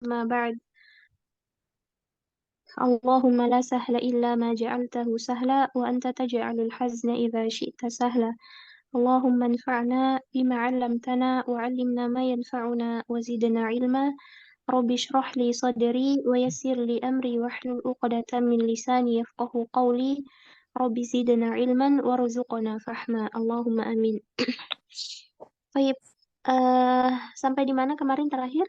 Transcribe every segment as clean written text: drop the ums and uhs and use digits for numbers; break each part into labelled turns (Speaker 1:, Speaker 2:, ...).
Speaker 1: ما بعد. اللهم لا سهل إلا ما جعلته سهلا وأنت تجعل الحزن إذا شئت سهلا. اللهم انفعنا بما علمتنا وعلمنا ما ينفعنا وزدنا علما. رب اشرح لي صدري ويسر لي أمري واحلل عقدة من لساني يفقه قولي. رب زدنا علما وارزقنا فهما اللهم آمين. Baik, sampai di mana kemarin terakhir?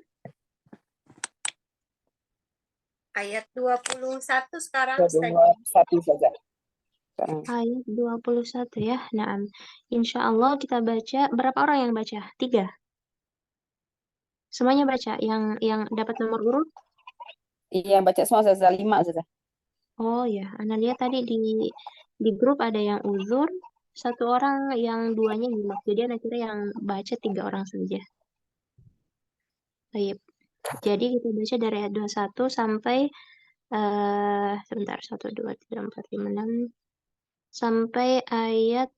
Speaker 2: Ayat 21 sekarang,
Speaker 3: Dua
Speaker 2: Ustazah.
Speaker 3: satu saja. Sekarang.
Speaker 1: Ayat 21 ya. Naam. Insya Allah kita baca. Berapa orang yang baca? 3. Semuanya baca. Yang dapat nomor urut?
Speaker 3: Iya, baca semua saja 5 saja.
Speaker 1: Oh ya, Ana lihat tadi di grup ada yang uzur, satu orang yang duanya nyimak. Jadi Ana kira yang baca 3 orang saja. Baik. Jadi kita baca dari ayat 21 sampai sebentar 1 2 3 4 5 6 sampai ayat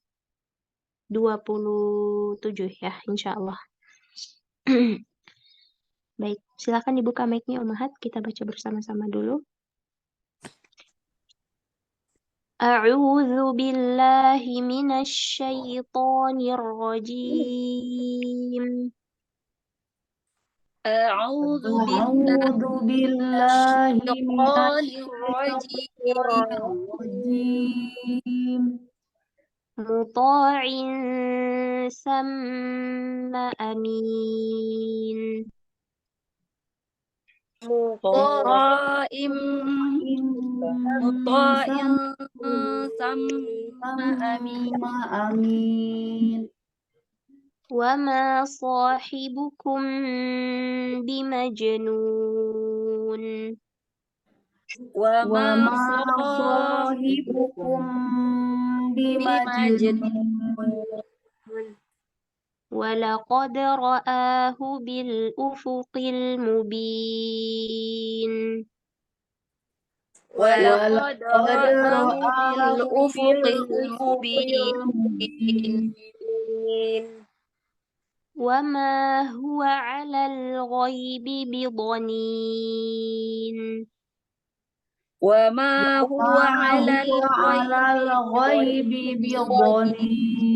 Speaker 1: 27 ya, insya Allah. Baik, silakan dibuka mic-nya Umahat, kita baca bersama-sama dulu. A'udzu billahi minasyaitonir rajim.
Speaker 2: A'udzu
Speaker 4: أعوذ بالله من
Speaker 2: billahi
Speaker 4: الرجيم
Speaker 1: Muta'in samma amin.
Speaker 2: Muta'im Muta'in
Speaker 4: sama
Speaker 2: amin.
Speaker 4: amin.
Speaker 1: وما صاحبكم بمجنون.
Speaker 2: Wa
Speaker 4: Wa
Speaker 2: ma
Speaker 4: ma sahibukum bimajnun.
Speaker 1: ولقد رآه بالأفق المبين.
Speaker 2: Walaqad ra'ahu bil
Speaker 4: ra'ahu
Speaker 2: ufuqil
Speaker 4: bil
Speaker 2: mubin.
Speaker 1: وما هو على الغيب بضنين.
Speaker 2: Wa ma huwa 'alal
Speaker 4: alal ghaibi bidhanin.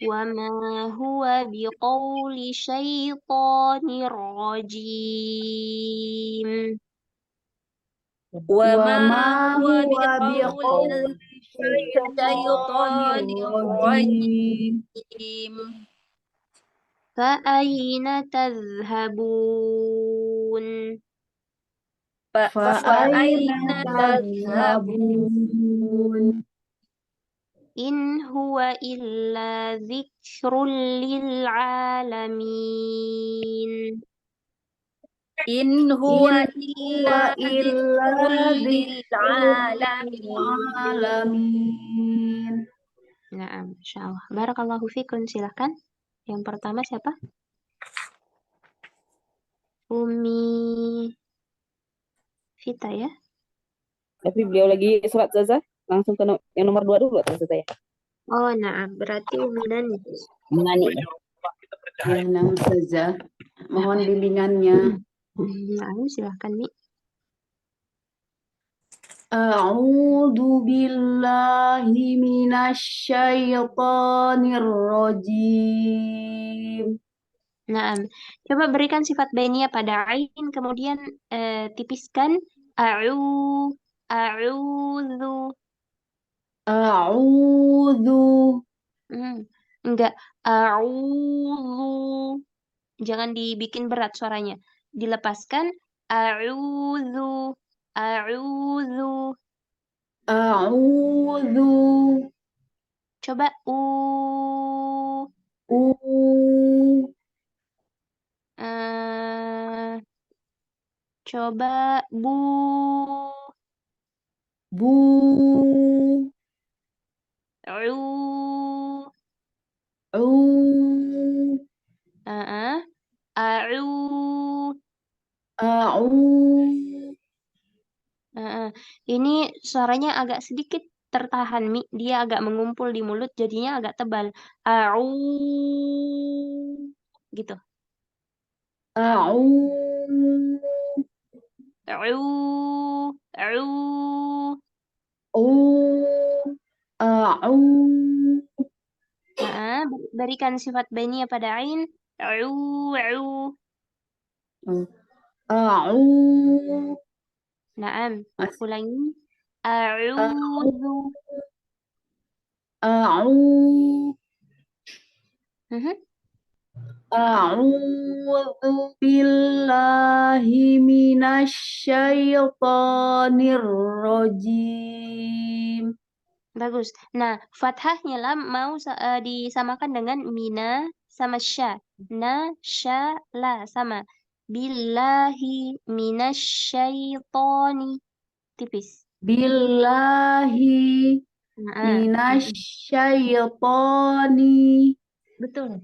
Speaker 1: وما هو بقول شيطان رجيم.
Speaker 2: Wa
Speaker 4: Wa
Speaker 2: ma
Speaker 4: ma
Speaker 2: huwa
Speaker 4: huwa
Speaker 2: biqauli syaitanir rajim.
Speaker 1: فأين تذهبون؟
Speaker 4: fa aina tadhhabun.
Speaker 1: إن هو إلا ذكر للعالمين.
Speaker 2: In huwa
Speaker 4: Wa
Speaker 2: illa
Speaker 4: illa
Speaker 2: dzikrul lil alamin.
Speaker 4: alamin.
Speaker 1: Nah, Masya Allah. Barakallahu fikum. Silakan. Yang pertama siapa? Umi Vita ya.
Speaker 3: Tapi beliau lagi surat Zaza, langsung ke yang nomor 2 dulu atau Zaza ya?
Speaker 1: Oh, nah, berarti Umi Dani.
Speaker 3: Menani ya.
Speaker 4: Ya, namun saja. Mohon bimbingannya.
Speaker 1: Nah, silakan Mi.
Speaker 4: A'udzu billahi minasyaitonir rajim.
Speaker 1: Nah, coba berikan sifat bainiyah pada ain, kemudian tipiskan a'udzu.
Speaker 4: A'udzu.
Speaker 1: Enggak, a'udzu. Jangan dibikin berat suaranya. Dilepaskan a'udzu. A'udzu.
Speaker 4: A'udzu.
Speaker 1: Coba eh, coba bu.
Speaker 4: Bu.
Speaker 1: U. A'u. Ini suaranya agak sedikit tertahan, Mi. Dia agak mengumpul di mulut, jadinya agak tebal. A'u. Gitu.
Speaker 4: A'u
Speaker 1: Au, au.
Speaker 4: u a'u
Speaker 1: Berikan sifat bainiyah pada ain. Au, au.
Speaker 4: a'u
Speaker 1: Naam.
Speaker 4: Mas-
Speaker 1: Ulangi.
Speaker 4: a'u
Speaker 1: A'udzu.
Speaker 4: a'u
Speaker 1: Mhm.
Speaker 4: a'udzu billahi minasyaitonir rajim.
Speaker 1: Bagus. Nah, fathahnya lam mau disamakan dengan mina sama sya. Na, sya, la sama. Billahi minasyaitoni. Tipis.
Speaker 4: Billahi
Speaker 1: Nah,
Speaker 4: minasyaitoni
Speaker 1: betul.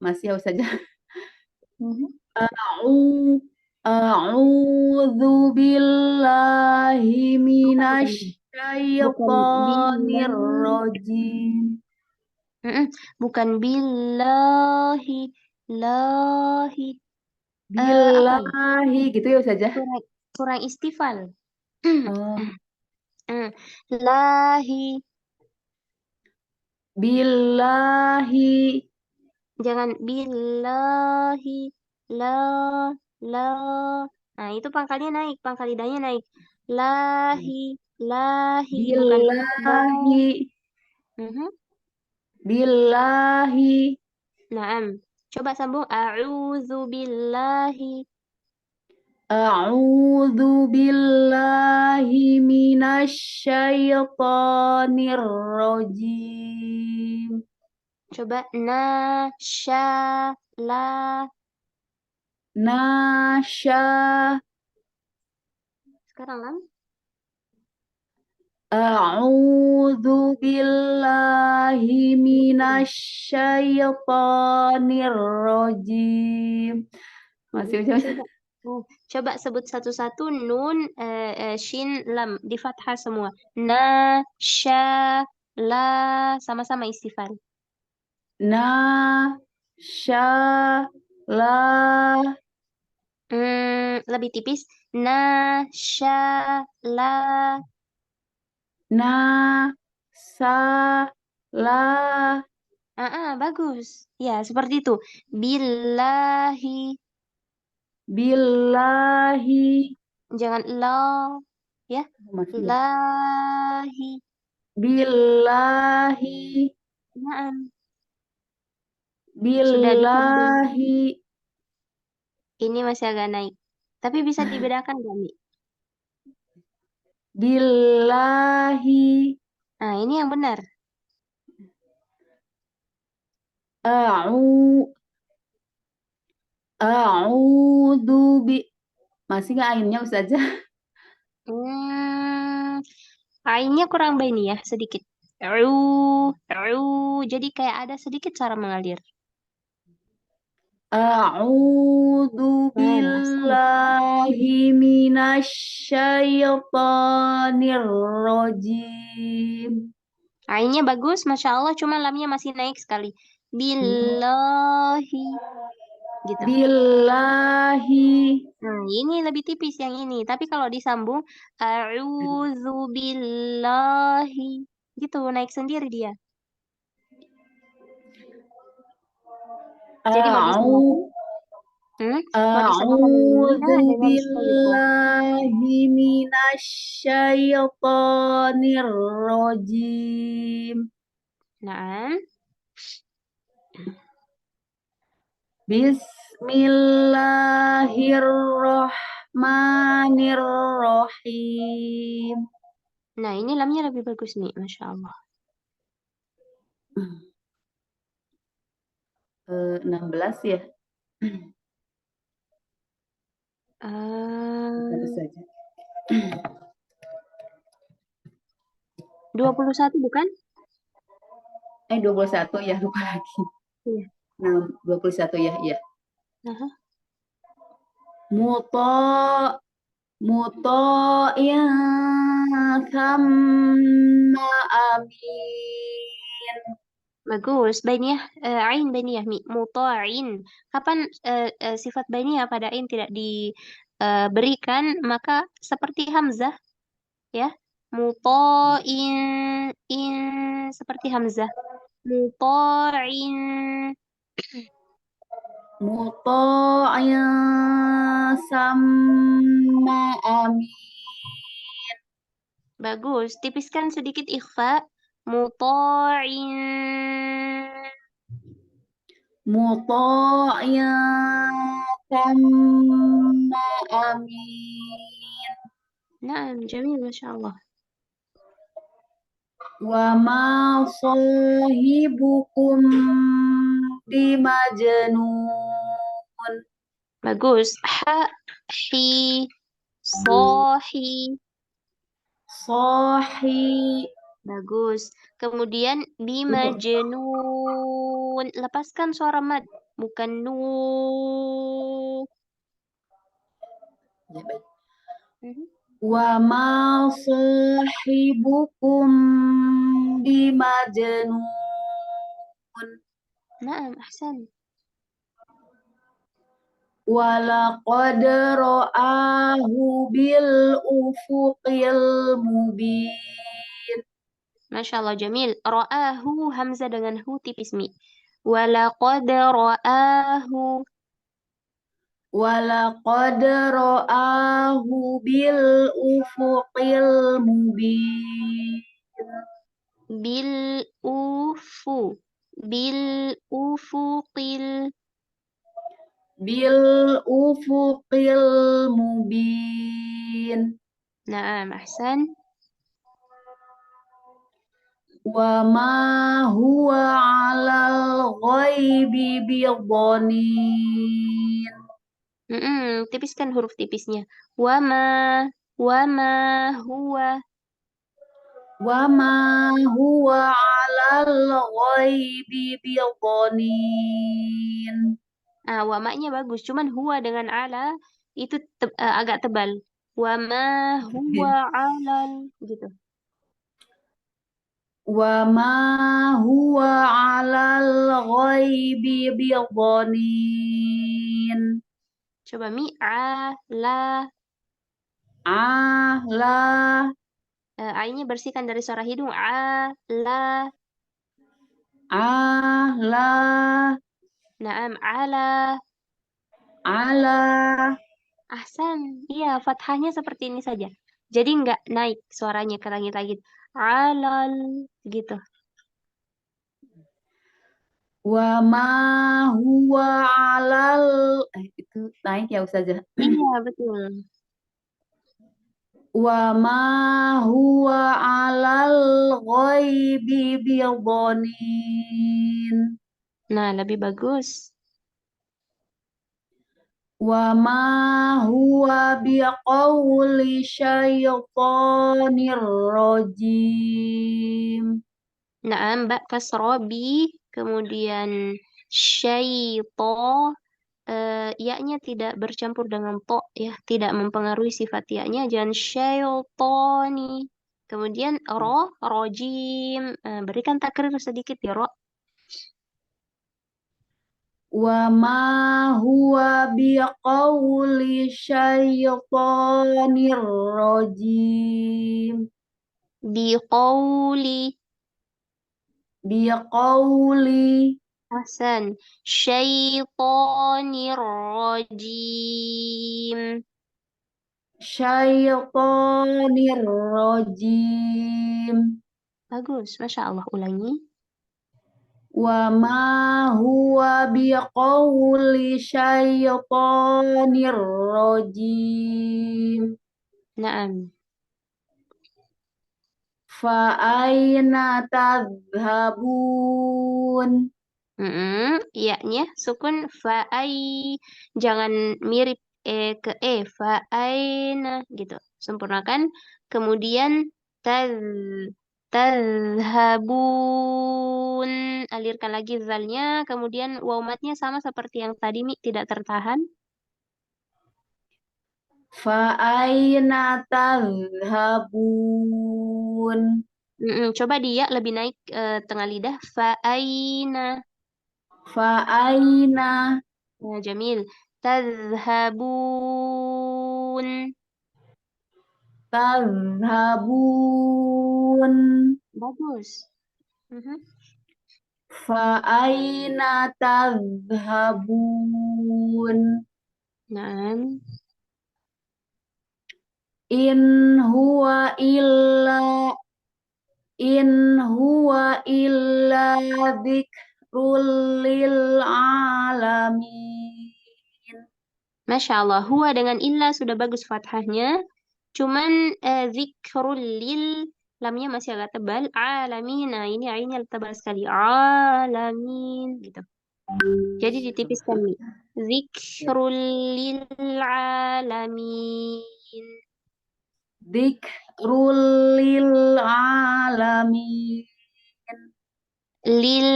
Speaker 4: masih harus saja.
Speaker 1: Mhm.
Speaker 4: A'udzu billahi
Speaker 1: Bukan
Speaker 4: minasyaitonir
Speaker 1: billahi.
Speaker 4: rajim.
Speaker 1: Bukan billahi. Lahi. Apa ya?
Speaker 4: Billahi gitu ya saja.
Speaker 1: Kurang istifal.
Speaker 4: Oh,
Speaker 1: Lahi.
Speaker 4: billahi
Speaker 1: Jangan billahi. La. La. Nah, itu pangkalnya naik. Pangkal lidahnya naik. Lahi. Lahi. Bukan la.
Speaker 4: billahi
Speaker 1: Mhm.
Speaker 4: billahi
Speaker 1: Naam. Coba sambung. A'udzu billahi.
Speaker 4: A'udzu billahi minasyaitonir rajim.
Speaker 1: Coba na, sya, la.
Speaker 4: Nasya
Speaker 1: Sekarang lam.
Speaker 4: A'udzu billahi minasyaitonir rajim. Masih ucap
Speaker 1: Coba. Coba sebut satu-satu nun, shin, lam di fathah semua. Na, sya, la, sama-sama istifal.
Speaker 4: Nasya la
Speaker 1: Lebih tipis. Na, sya, la.
Speaker 4: sa la
Speaker 1: Bagus. Ya, seperti itu. Billahi.
Speaker 4: billahi
Speaker 1: Jangan la, ya.
Speaker 4: Masih.
Speaker 1: Lahi.
Speaker 4: Billahi
Speaker 1: Naam. Sudah disambung.
Speaker 4: billahi
Speaker 1: Ini masih agak naik. Tapi bisa dibedakan gak, Mi?
Speaker 4: billahi
Speaker 1: Nah, ini yang benar.
Speaker 4: a'u a'udzu bi masih nggak ainnya Ustazah?
Speaker 1: Ainnya kurang baini ya, sedikit. Jadi kayak ada sedikit cara mengalir.
Speaker 4: A'udzu
Speaker 1: Asal.
Speaker 4: billahi minasyaitonir rajim.
Speaker 1: Ainnya bagus, Masya Allah, cuma lamnya masih naik sekali. Billahi. Gitu.
Speaker 4: Billahi
Speaker 1: Nah, ini lebih tipis yang ini. Tapi kalau disambung, a'udzu billahi. Gitu, naik sendiri dia. Jadi mau disamakan,
Speaker 4: a'u
Speaker 1: mau disamakan dengan mina
Speaker 4: a'udzu
Speaker 1: dengan syaitan.
Speaker 4: billahi minasyaitonir rajim.
Speaker 1: Nah,
Speaker 4: Bismillahirrahmanirrahim.
Speaker 1: nah ini lamnya lebih bagus nih, Masya Allah.
Speaker 4: 16 ya. Satu
Speaker 1: Eh,
Speaker 4: saja.
Speaker 1: 21 bukan?
Speaker 4: 21 ya, lupa lagi.
Speaker 1: Iya.
Speaker 4: Nah, 21 ya, iya.
Speaker 1: Aha.
Speaker 4: Muto ya sama amin.
Speaker 1: Bagus. Bainiyah, ain bainiyah, Mi. Muta'in. Kapan sifat bainiyah pada ain tidak diberikan, maka seperti hamzah, ya. Muta'in, in seperti hamzah. Muta'in.
Speaker 4: Muta'in sama amin.
Speaker 1: Bagus. Tipiskan sedikit ikhfa. Muta'in.
Speaker 4: Muta'in sama amin.
Speaker 1: Naam, jamil, Masya Allah.
Speaker 4: Wa ma sahibukum bimajnun.
Speaker 1: Bagus. Ha, hi, sohi.
Speaker 4: Sohi.
Speaker 1: Bagus. Kemudian bimajnun. Lepaskan suara mad. Bukan nu.
Speaker 4: Ya, baik.
Speaker 1: Mhm.
Speaker 4: Wa ma sahibukum bimajnun.
Speaker 1: Naam, ahsan.
Speaker 4: Walaqad ra'ahu bil ufuqil mubin.
Speaker 1: Masya Allah, jamil. Ra'ahu, hamzah dengan hu tipis mi. Walaqad ra'ahu.
Speaker 4: Walaqad ra'ahu bil ufuqil mubin.
Speaker 1: Bil ufu. Bil ufuqil.
Speaker 4: Bil ufuqil mubin.
Speaker 1: Naam, ahsan.
Speaker 4: Wa ma huwa 'alal ghaibi bidhanin.
Speaker 1: Tipiskan huruf tipisnya. Wama huwa.
Speaker 4: Wa ma huwa 'alal ghaibi bidhanin.
Speaker 1: Wamanya bagus. Cuman huwa dengan ala itu agak tebal. Wama huwa alal gitu.
Speaker 4: Wa ma huwa 'alal ghaibi bidhanin.
Speaker 1: Coba mi ala.
Speaker 4: Ala.
Speaker 1: A-nya bersihkan dari suara hidung. Ala.
Speaker 4: Ala.
Speaker 1: Naam, ala.
Speaker 4: Ala.
Speaker 1: Ahsan. Iya, fathahnya seperti ini saja. Jadi nggak naik suaranya ke langit-langit. Alal gitu.
Speaker 4: Wa ma huwa 'alal itu naik ya Ustazah.
Speaker 1: Iya, betul.
Speaker 4: Wa ma huwa 'alal ghaibi bidhanin.
Speaker 1: Nah, lebih bagus.
Speaker 4: Wa ma huwa biqauli syaitonir rajim.
Speaker 1: Naam, Mbak kasrobi, kemudian syaito, ya-nya tidak bercampur dengan to, ya, tidak mempengaruhi sifat ya-nya. Jangan syaitoni. Kemudian rojim, berikan takrir sedikit ya, ro.
Speaker 4: Wa ma huwa biqauli syaitonir rajim.
Speaker 1: Biqauli.
Speaker 4: Biqauli
Speaker 1: Hasan. Syaitonir rojim.
Speaker 4: syaitonir rajim.
Speaker 1: Bagus, Masya Allah. Ulangi.
Speaker 4: Wa ma huwa biqauli syaitonir rajim.
Speaker 1: Naam.
Speaker 4: Fa aina tadhhabun.
Speaker 1: Iya-nya sukun fa'ai. Jangan mirip ke fa'aina gitu. Sempurnakan. Kemudian taz tazhabun. Alirkan lagi zalnya. Kemudian waw matnya sama seperti yang tadi Mi, tidak tertahan.
Speaker 4: Fa aina tadhhabun.
Speaker 1: Coba dia lebih naik tengah lidah. Fa'aina.
Speaker 4: Fa'aina
Speaker 1: Ya, Jamil. Tadhhabun.
Speaker 4: tadhhabun.
Speaker 1: Bagus. Mhm.
Speaker 4: Fa'aina tadhhabun.
Speaker 1: Nah,
Speaker 4: In huwa illa in huwa illa dzikrul lil alamin.
Speaker 1: Masya Allah. Huwa dengan illa sudah bagus fathahnya. Cuman zikrul lil lamnya masih agak tebal. Alamin. Nah, ini ainnya tebal sekali. Alamin gitu. Jadi ditipiskan nih. Zikrul lil alamin.
Speaker 4: Dzikrul lil alamin.
Speaker 1: Lil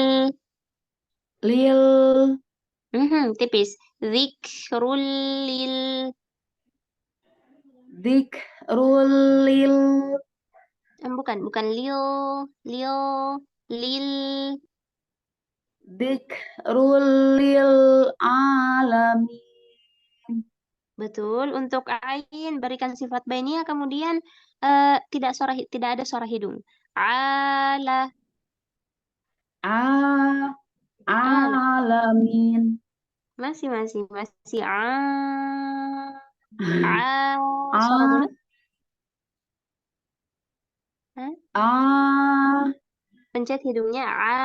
Speaker 4: Lil
Speaker 1: tipis. Zikrul lil
Speaker 4: dzikrul lil
Speaker 1: bukan lil lil lil
Speaker 4: dzikrul lil alamin.
Speaker 1: betul. Untuk ain berikan sifat bainiyah kemudian tidak ada suara hidung. Ala
Speaker 4: A
Speaker 1: ala
Speaker 4: alamin.
Speaker 1: masih a suara
Speaker 4: A
Speaker 1: mulut. Hah?
Speaker 4: A
Speaker 1: Pencet hidungnya
Speaker 4: A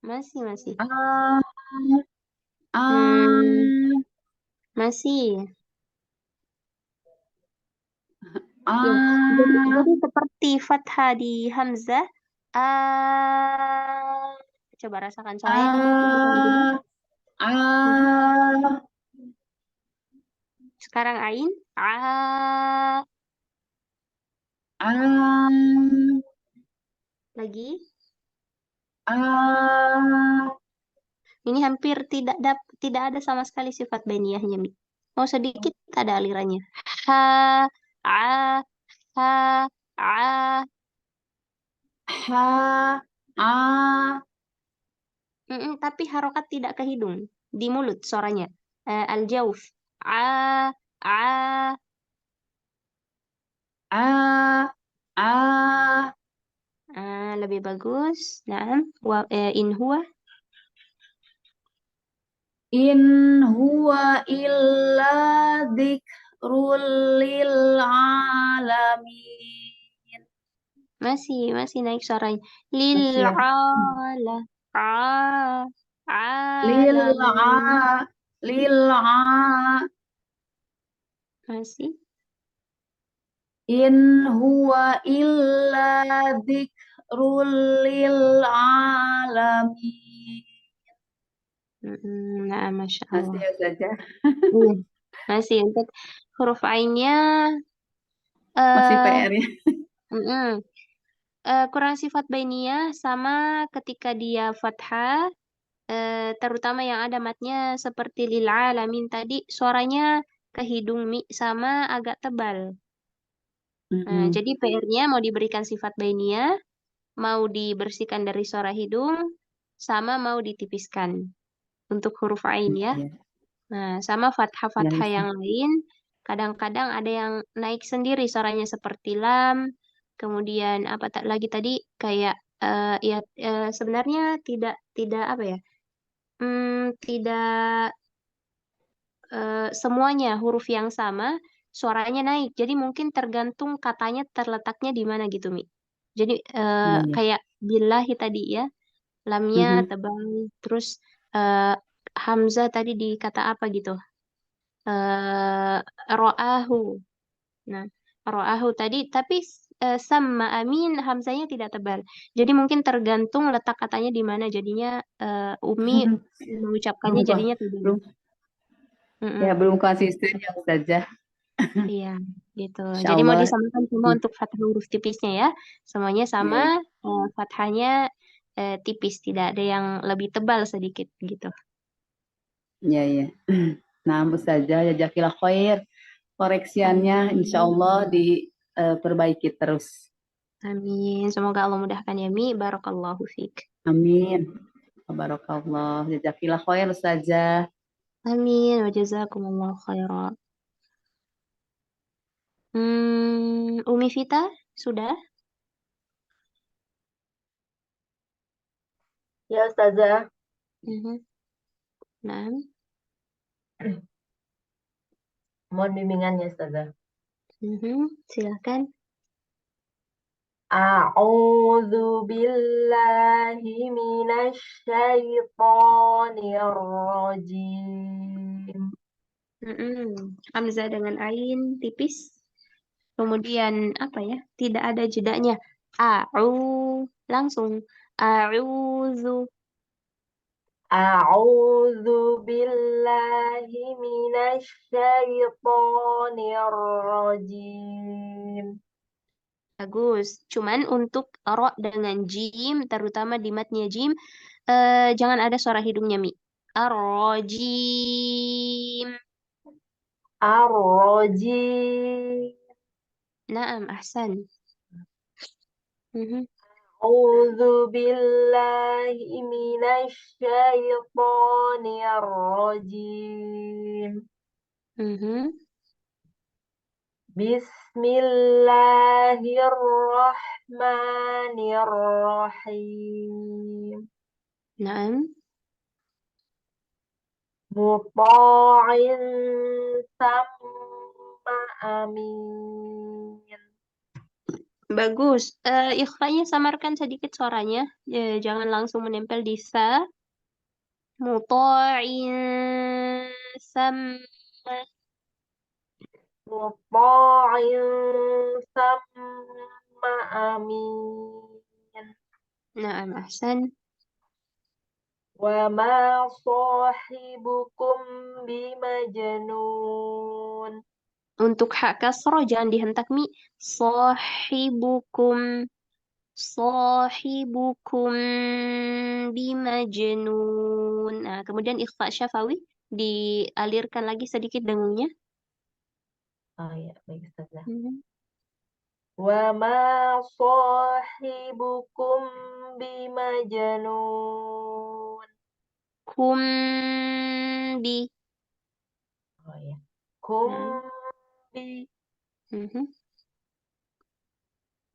Speaker 1: masih
Speaker 4: A
Speaker 1: hmm,
Speaker 4: A
Speaker 1: masih ya. Jadi
Speaker 4: A
Speaker 1: seperti fathah di hamzah. Ah, coba rasakan suaranya kencang bukan tidak? Mhm.
Speaker 4: A
Speaker 1: Sekarang ain. Ah,
Speaker 4: A
Speaker 1: lagi.
Speaker 4: A
Speaker 1: Ini hampir tidak ada sama sekali sifat baniyahnya, Mi. Mau sedikit ada alirannya. Ha, a, ha, a.
Speaker 4: Ha A
Speaker 1: Tapi harokat tidak ke hidung, di mulut suaranya. Al-jauf. A.
Speaker 4: A A
Speaker 1: Lebih bagus. Nah, in huwa.
Speaker 4: In huwa illa dzikrul lil alamin.
Speaker 1: Masih naik suaranya. Lil
Speaker 4: Masih ya.
Speaker 1: ala. A.
Speaker 4: Lil
Speaker 1: Alamin.
Speaker 4: a lil a
Speaker 1: Masih.
Speaker 4: in huwa illa dzikrul lil alamin.
Speaker 1: Nah, Masya
Speaker 4: Masih
Speaker 1: Allah.
Speaker 4: ya saja.
Speaker 1: Iya. Masih untuk huruf ainnya
Speaker 4: Masih
Speaker 1: eh
Speaker 4: PR ya.
Speaker 1: mm-mm. Kurang sifat bainiyah sama ketika dia fathah, terutama yang ada matnya seperti lil alamin tadi, suaranya ke hidung mi sama agak tebal. Nah,
Speaker 4: Mm-mm.
Speaker 1: jadi PR-nya mau diberikan sifat bainiyah, mau dibersihkan dari suara hidung, sama mau ditipiskan untuk huruf ain ya.
Speaker 4: Iya,
Speaker 1: Nah, sama
Speaker 4: ya,
Speaker 1: fathah-fathah
Speaker 4: bisa.
Speaker 1: yang lain, kadang-kadang ada yang naik sendiri suaranya seperti lam, kemudian apa lagi tadi kayak ya sebenarnya tidak tidak apa ya, tidak semuanya huruf yang sama suaranya naik. Jadi mungkin tergantung katanya terletaknya di mana gitu Mi. Jadi
Speaker 4: Iya, iya.
Speaker 1: kayak billahi tadi ya, lamnya
Speaker 4: Mhm.
Speaker 1: tebal, terus eh, hamzah tadi di kata apa gitu. eh ro'ahu. Nah, ro'ahu tadi, tapi sama amin hamzanya tidak tebal. Jadi mungkin tergantung letak katanya di mana. Jadinya Umi mengucapkannya
Speaker 4: Belum
Speaker 1: jadinya tebal.
Speaker 4: belum ya
Speaker 1: Mm-mm.
Speaker 4: belum konsisten ya Ustazah.
Speaker 1: Iya, gitu.
Speaker 4: Insya
Speaker 1: Jadi mau
Speaker 4: Allah.
Speaker 1: disamakan semua untuk fathah huruf tipisnya ya. Semuanya sama,
Speaker 4: Iya, iya.
Speaker 1: fathahnya tipis, tidak ada yang lebih tebal sedikit gitu.
Speaker 4: Iya, iya. Nah, Ustazah, jazakallah khair. Koreksiannya insya
Speaker 1: Amin.
Speaker 4: Allah perbaiki terus.
Speaker 1: Amin. Semoga Allah mudahkan ya, Mi. Barakallahu fiik.
Speaker 4: Amin. Barakallah. Jazakillah khair Ustazah.
Speaker 1: Amin. Wa jazakumullahu khairan. Umi Vita, sudah?
Speaker 5: Ya Ustazah,
Speaker 1: Mhm. Nah,
Speaker 5: mohon bimbingan ya Ustazah.
Speaker 1: Silakan.
Speaker 5: A'udzu billahi minasy syaithanir rajim.
Speaker 1: Hamzah dengan ain tipis. Kemudian apa ya? Tidak ada jedanya. Langsung. A'udzu.
Speaker 5: A'udzu billahi minasy syaithanir rajim.
Speaker 1: Bagus. Cuman untuk ro dengan jim, terutama di matnya jim, jangan ada suara hidungnya, Mi. Ar-rajim.
Speaker 5: Ar-rajim.
Speaker 1: Naam, ahsan. Mhm.
Speaker 5: A'udzu billahi minasy syaithanir rajim.
Speaker 1: Mhm.
Speaker 5: Bismillahirrahmanirrahim.
Speaker 1: Naam.
Speaker 5: Muta'in sama amin.
Speaker 1: Bagus. Ikhfanya samarkan sedikit suaranya. Jangan langsung menempel di sa. Muta'in sama.
Speaker 5: Muta'in sama amin.
Speaker 1: Naam, ahsan.
Speaker 5: Wa ma sahibukum bimajnun.
Speaker 1: Untuk hak kasroh jangan dihentak, Mi. Sahibukum. Sahibukum bimajnun. Nah, kemudian ikhfa syafawi. Dialirkan lagi sedikit dengungnya.
Speaker 5: Oh ya, baik Ustazah.
Speaker 1: Mhm.
Speaker 5: Wa ma sahibukum bimajnun.
Speaker 1: Kum bi.
Speaker 5: Oh ya.
Speaker 1: Nah.
Speaker 5: Kumbi.
Speaker 1: Mhm.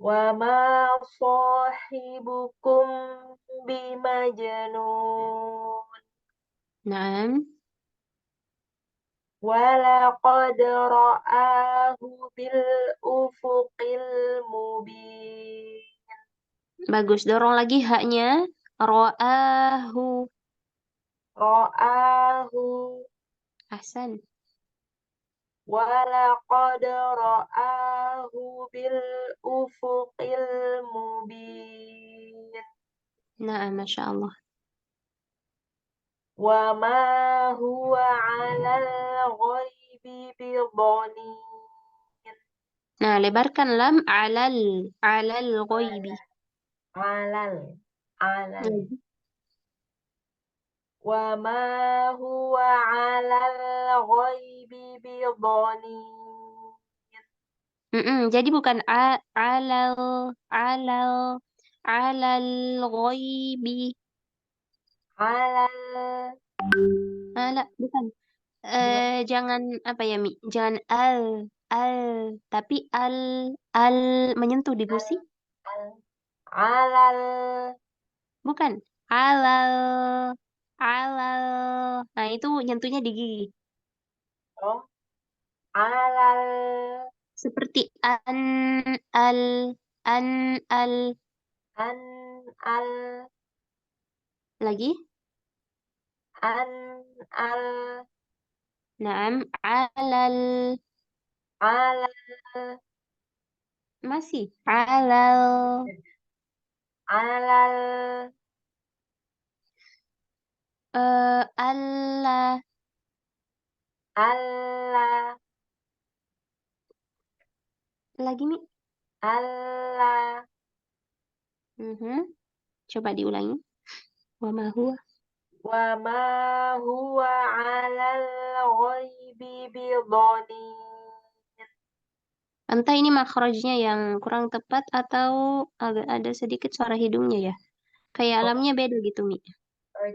Speaker 5: Wa ma sahibukum bimajnun.
Speaker 1: Naam.
Speaker 5: Walaqad ra'ahu bil ufuqil mubin.
Speaker 1: Bagus. Dorong lagi haknya. Ro'ahu.
Speaker 5: Ra'ahu.
Speaker 1: Ahsan.
Speaker 5: Walaqad ra'ahu bil ufuqil mubin.
Speaker 1: Naam, Masya Allah.
Speaker 5: Wa ma huwa 'alal ghaibi bidhanin.
Speaker 1: Nah, lebarkan lam alal ghaibi.
Speaker 5: 'Alal.
Speaker 1: Lagi.
Speaker 5: Wa ma huwa 'alal ghaibi bidhanin.
Speaker 1: Jadi bukan alal alal ghaibi.
Speaker 5: 'Alal.
Speaker 1: Bukan. Jangan apa ya, Mi? Jangan al, tapi al menyentuh di gusi.
Speaker 5: 'Alal.
Speaker 1: Bukan. Alal alal. Nah, itu nyentuhnya di gigi.
Speaker 5: Oh, 'alal.
Speaker 1: Seperti al an al
Speaker 5: An al.
Speaker 1: lagi.
Speaker 5: An al.
Speaker 1: Naam, alal.
Speaker 5: 'Alal.
Speaker 1: Masih alal.
Speaker 5: 'Alal.
Speaker 1: Allah.
Speaker 5: Allah.
Speaker 1: Lagi, Mi.
Speaker 5: Allah.
Speaker 1: Coba diulangi. Wa ma huwa.
Speaker 5: Wa ma huwa 'alal ghaibi bidhanin.
Speaker 1: Entah ini makhrajnya yang kurang tepat atau agak ada sedikit suara hidungnya ya. Kayak
Speaker 5: Oh,
Speaker 1: alamnya beda gitu, Mi.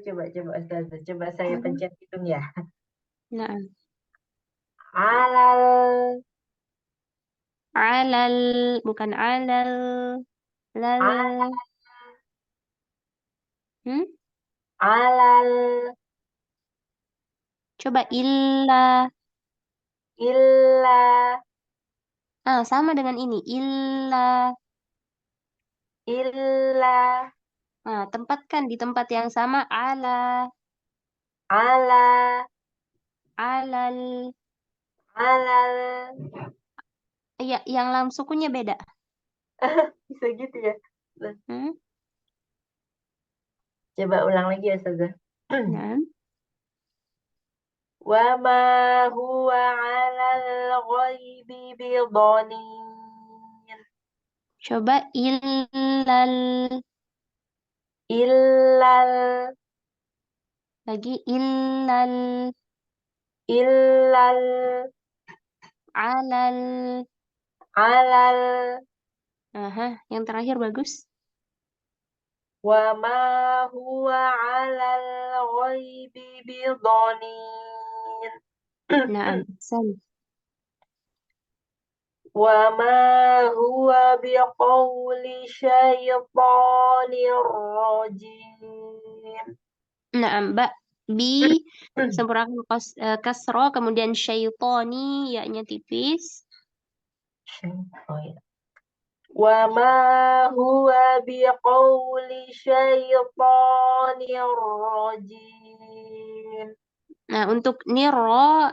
Speaker 5: coba Ustazah. Coba saya
Speaker 1: Mhm.
Speaker 5: pencet hidung ya.
Speaker 1: Nah,
Speaker 5: Alal,
Speaker 1: alal, bukan alal, lal. Hmm?
Speaker 5: alal,
Speaker 1: Coba illa.
Speaker 5: illa,
Speaker 1: Ah, sama dengan ini, illa.
Speaker 5: illa,
Speaker 1: Nah, tempatkan di tempat yang sama,
Speaker 5: ala,
Speaker 1: alal.
Speaker 5: alal.
Speaker 1: Ya, yang lam sukunnya beda.
Speaker 5: Bisa gitu ya. Nah,
Speaker 1: Hmm?
Speaker 5: coba ulang lagi ya Ustazah.
Speaker 1: Nah,
Speaker 5: Wa ma huwa 'alal ghaibi bidanin.
Speaker 1: coba illal.
Speaker 5: Illal,
Speaker 1: Lagi illal.
Speaker 5: illal,
Speaker 1: Alal.
Speaker 5: alal.
Speaker 1: Aha, yang terakhir bagus.
Speaker 5: Wa ma huwa 'alal ghaibi bidanin.
Speaker 1: Nah, san.
Speaker 5: Wa ma huwa biqauli syaitanir rajim.
Speaker 1: Nah, mbak bi sempurnakan kasro kemudian syaitoni yaknya tipis.
Speaker 5: Oh ya. Wa ma huwa biqauli syaitanir rajim.
Speaker 1: Nah, untuk niro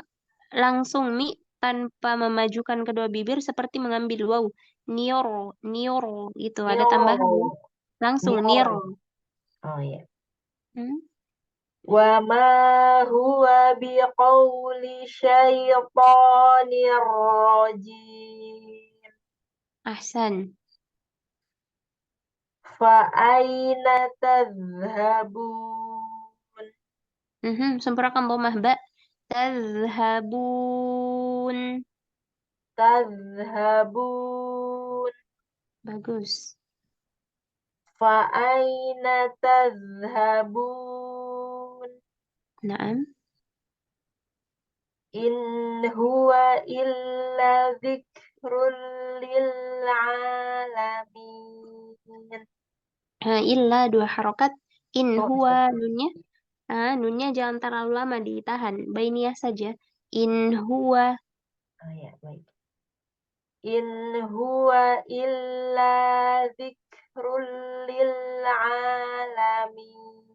Speaker 1: langsung mi tanpa memajukan kedua bibir seperti mengambil waw. Niro, niro itu ada tambahan ya.
Speaker 5: Niro,
Speaker 1: Langsung niro.
Speaker 5: niro. Oh ya.
Speaker 1: Hmm?
Speaker 5: Wa ma huwa biqauli syaitanir rajim.
Speaker 1: Ahsan.
Speaker 5: Fa aina tadhhabun?
Speaker 1: Sempurnakan dhammah ba. Tazhabun.
Speaker 5: Tadhhabun.
Speaker 1: Bagus.
Speaker 5: Fa aina tadhhabun?
Speaker 1: Naam.
Speaker 5: In huwa illa dzikrun lil alamin.
Speaker 1: Illa dua harokat. In
Speaker 5: Oh,
Speaker 1: huwa
Speaker 5: Ustaz.
Speaker 1: nunnya. Nunnya jangan terlalu lama ditahan. Bainiyah saja. In huwa.
Speaker 5: Oh ya, baik. In huwa illa dzikrun lil alamin.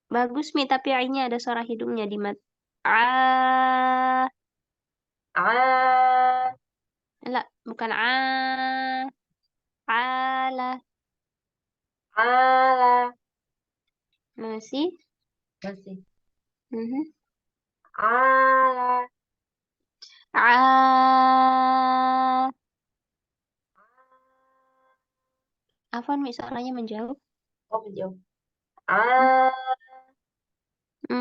Speaker 1: Bagus Mi, tapi A-nya ada suara hidungnya di mat. A.
Speaker 5: A,
Speaker 1: Enggak, bukan A. Ala.
Speaker 5: ala,
Speaker 1: Masih.
Speaker 5: masih.
Speaker 1: Mhm.
Speaker 5: Ala,
Speaker 1: A. Afwan Mi, suaranya menjauh.
Speaker 5: oh menjauh.
Speaker 1: Hmm.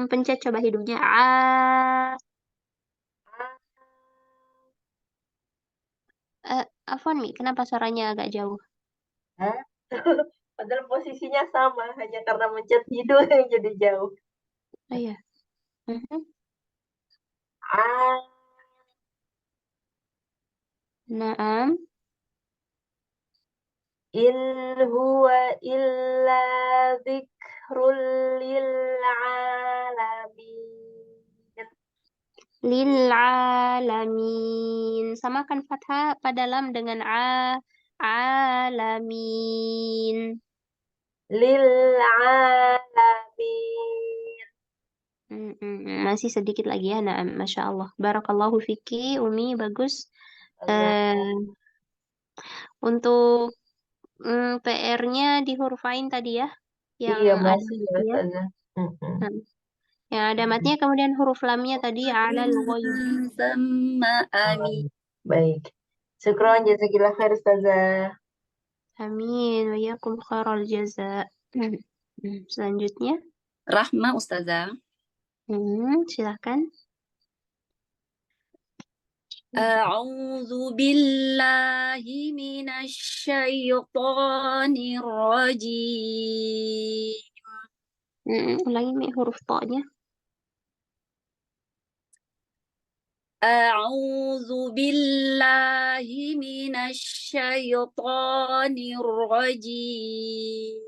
Speaker 5: A,
Speaker 1: Pencet coba hidungnya. A. Afwan Mi, kenapa suaranya agak jauh?
Speaker 5: Hah? Padahal posisinya sama, hanya karena mencet hidung yang jadi jauh.
Speaker 1: Oh iya. Mhm.
Speaker 5: A,
Speaker 1: Naam.
Speaker 5: in huwa illa dzikrun lil alamin.
Speaker 1: Lil alamin. Samakan fathah pada lam dengan a. Alamin.
Speaker 5: Lil alamin.
Speaker 1: Masih sedikit lagi ya, nah, Masya Allah. Barakallahu fiki, Umi, bagus.
Speaker 5: Allah.
Speaker 1: Eh, untuk PR-nya dihurufain tadi ya, yang
Speaker 5: Iya,
Speaker 1: ada
Speaker 5: masih ya
Speaker 1: matnya.
Speaker 5: Ustazah. Mm-mm.
Speaker 1: Hmm. Yang ada matnya, kemudian huruf lamnya tadi alal ghaibi.
Speaker 2: sama amin.
Speaker 5: Baik. Syukron, jazakillah khair Ustazah.
Speaker 1: Amin. Wa yakum khairal jaza. Selanjutnya,
Speaker 2: Rahma Ustazah.
Speaker 1: silakan.
Speaker 2: أعوذ بالله من الشيطان الرجيم.
Speaker 1: Ulangi Mi huruf to-nya.
Speaker 2: أعوذ بالله من الشيطان الرجيم.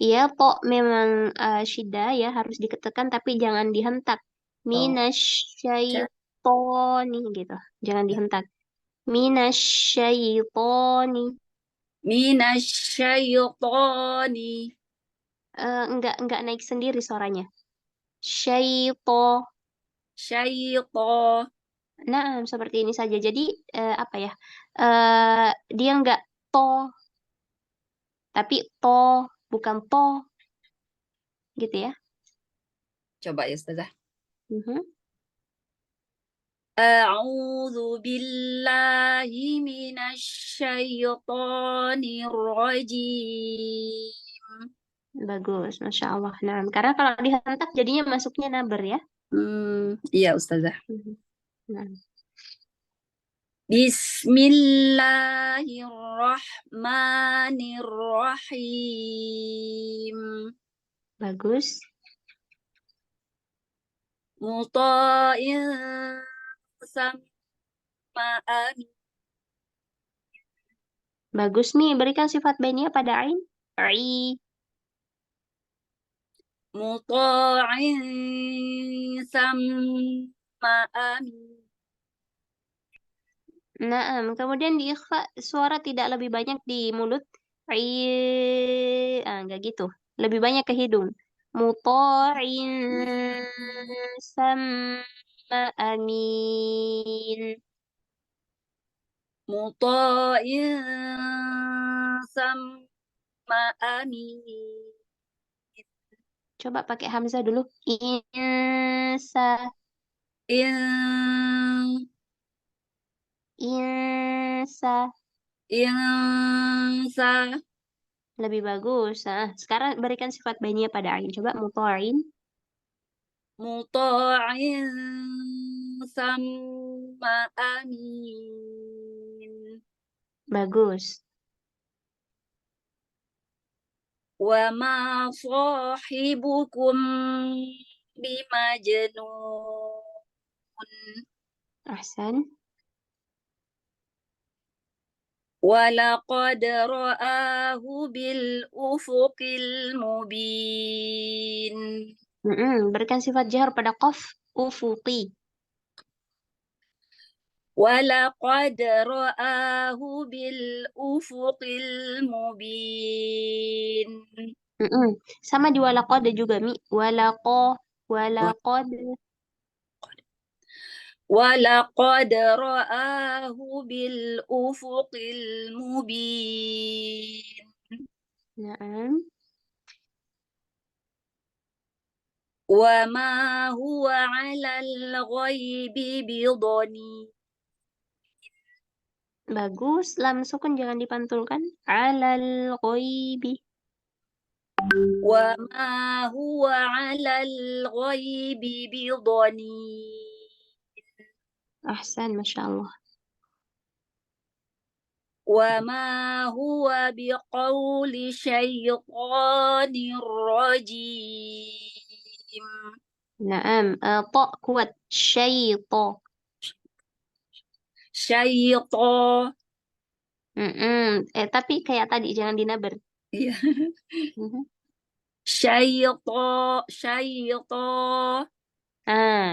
Speaker 1: Ya, to memang syiddah ya, harus diketekan tapi jangan dihentak. Minasyaitoni gitu. Jangan dihentak. Minasyaitoni.
Speaker 2: Minasyaitonir
Speaker 1: Enggak naik sendiri suaranya. Syaito.
Speaker 2: syaiton.
Speaker 1: Nah, seperti ini saja. Jadi apa ya? Dia enggak to, tapi to, bukan to, gitu ya.
Speaker 2: Coba ya Ustazah.
Speaker 1: Mhm.
Speaker 2: A'udzu billahi minasyaitonir rajim.
Speaker 1: Bagus, Masya Allah. Nah, karena kalau dihentak jadinya masuknya naber ya.
Speaker 2: Iya Ustazah.
Speaker 1: Mhm. Nah,
Speaker 2: Bismillahirrahmanirrahim.
Speaker 1: bagus.
Speaker 2: Muta'in sama amin.
Speaker 1: Bagus nih, berikan sifat bainnya pada ain. Ai.
Speaker 2: Muta'in sama amin.
Speaker 1: Nah, kemudian di ikhfa suara tidak lebih banyak di mulut. Ai. Enggak gitu. Lebih banyak ke hidung. Muta'in sama amin.
Speaker 2: Muta'in sama amin.
Speaker 1: Coba pakai hamzah dulu. Insa.
Speaker 2: In
Speaker 1: Insa.
Speaker 2: insa
Speaker 1: Lebih bagus. Nah, sekarang berikan sifat bainnya pada ain. Coba muta'in.
Speaker 2: muta'in sama amin.
Speaker 1: Bagus.
Speaker 2: Wa ma sahibukum bimajnun.
Speaker 1: Ahsan.
Speaker 2: Walaqad ra'ahu bil ufuqil mubin.
Speaker 1: Berikan sifat jahar pada qaf. Ufuqi.
Speaker 2: Walaqad ra'ahu bil ufuqil mubin.
Speaker 1: Sama di walaqad juga, Mi. Walaqad.
Speaker 2: Walaqad ra'ahu bil ufuqil mubin.
Speaker 1: Naam.
Speaker 2: Wa ma huwa 'alal ghaibi bidhanin.
Speaker 1: Bagus. Lam sukun jangan dipantulkan. Alal ghaibi.
Speaker 2: Wa ma huwa 'alal ghaibi bidhanin.
Speaker 1: Ahsan, Masya Allah.
Speaker 2: Wa ma huwa biqauli syaitanir rajim.
Speaker 1: Naam. Ta kuat. Syaito.
Speaker 2: Syaitan.
Speaker 1: Tapi kayak tadi jangan dinaber.
Speaker 2: Iya.
Speaker 1: Mhm.
Speaker 2: Syaitan.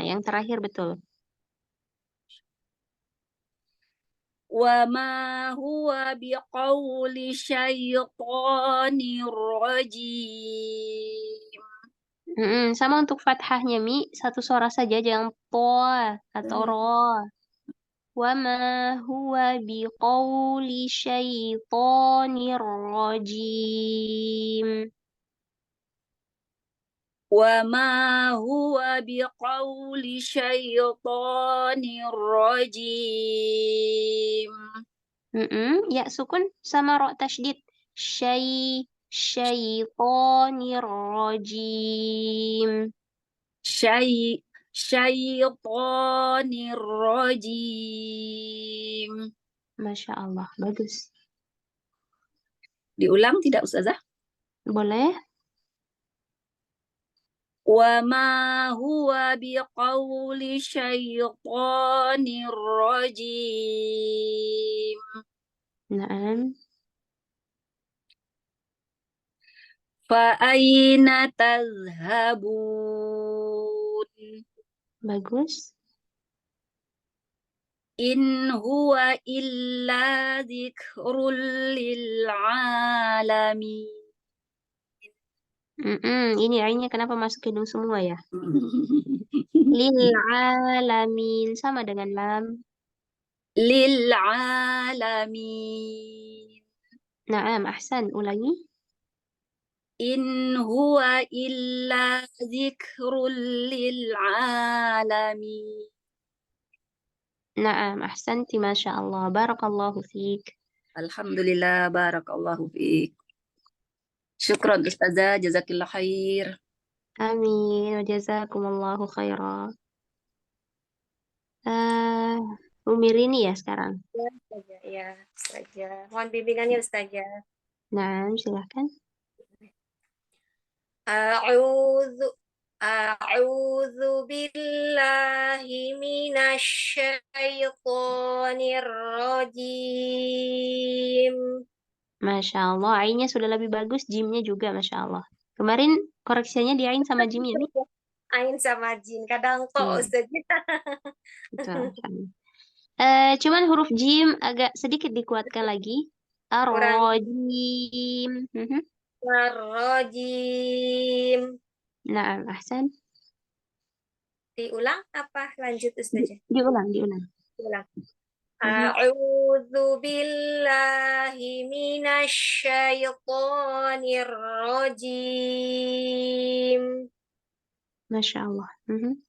Speaker 1: Yang terakhir betul.
Speaker 2: Wa ma huwa biqauli syaitanir rajim.
Speaker 1: Sama untuk fathahnya, Mi. Satu suara saja, jangan po atau ro. Wa ma huwa biqauli syaitanir rajim.
Speaker 2: Wa ma huwa biqauli syaitanir rajim.
Speaker 1: Ya sukun sama ro tasydid. Syaitanir rajim.
Speaker 2: syaitonir rajim.
Speaker 1: Masya Allah, bagus.
Speaker 2: Diulang tidak Ustazah?
Speaker 1: Boleh?
Speaker 2: Wa ma huwa biqauli syaitonir rajim.
Speaker 1: Naam.
Speaker 2: Fa aina tadhhabun.
Speaker 1: Bagus.
Speaker 2: In huwa illa dzikrul lil alamin.
Speaker 1: Ini ainnya kenapa masuk hidung semua ya? Lil alamin sama dengan lam.
Speaker 2: Lil alamin.
Speaker 1: Naam, ahsan. Ulangi.
Speaker 2: In huwa illa dzikrul lil alamin.
Speaker 1: Naam, ahsanti, Masya Allah. Barakallahu fiik.
Speaker 2: Alhamdulillah, barakallahu fiik. Syukran Ustazah, jazakillah khair.
Speaker 1: Amin. Wa jazakumullahu khairan. Umi Rini ya sekarang.
Speaker 6: Ya, Ustazah, ya, Ustazah. Mohon bimbingannya, Ustazah.
Speaker 1: Naam, silahkan.
Speaker 6: A'udzu A'udzu billahi minasyaitonir rajim.
Speaker 1: Masya Allah, ainnya sudah lebih bagus, jimnya juga Masya Allah. Kemarin koreksinya di ain sama jimnya nih.
Speaker 6: Ain sama jin, kadang kok
Speaker 1: Iya,
Speaker 6: Ustazah.
Speaker 1: betul. Sama. Cuman huruf jim agak sedikit dikuatkan lagi.
Speaker 6: Kurang
Speaker 1: Ar-rajim.
Speaker 6: rajim.
Speaker 1: Naam, ahsan.
Speaker 6: Diulang apa lanjut Ustazah?
Speaker 1: Diulang.
Speaker 6: Diulang.
Speaker 1: Mhm.
Speaker 6: A'udzu billahi minasyaitonir rajim.
Speaker 1: Masya Allah. Mhm.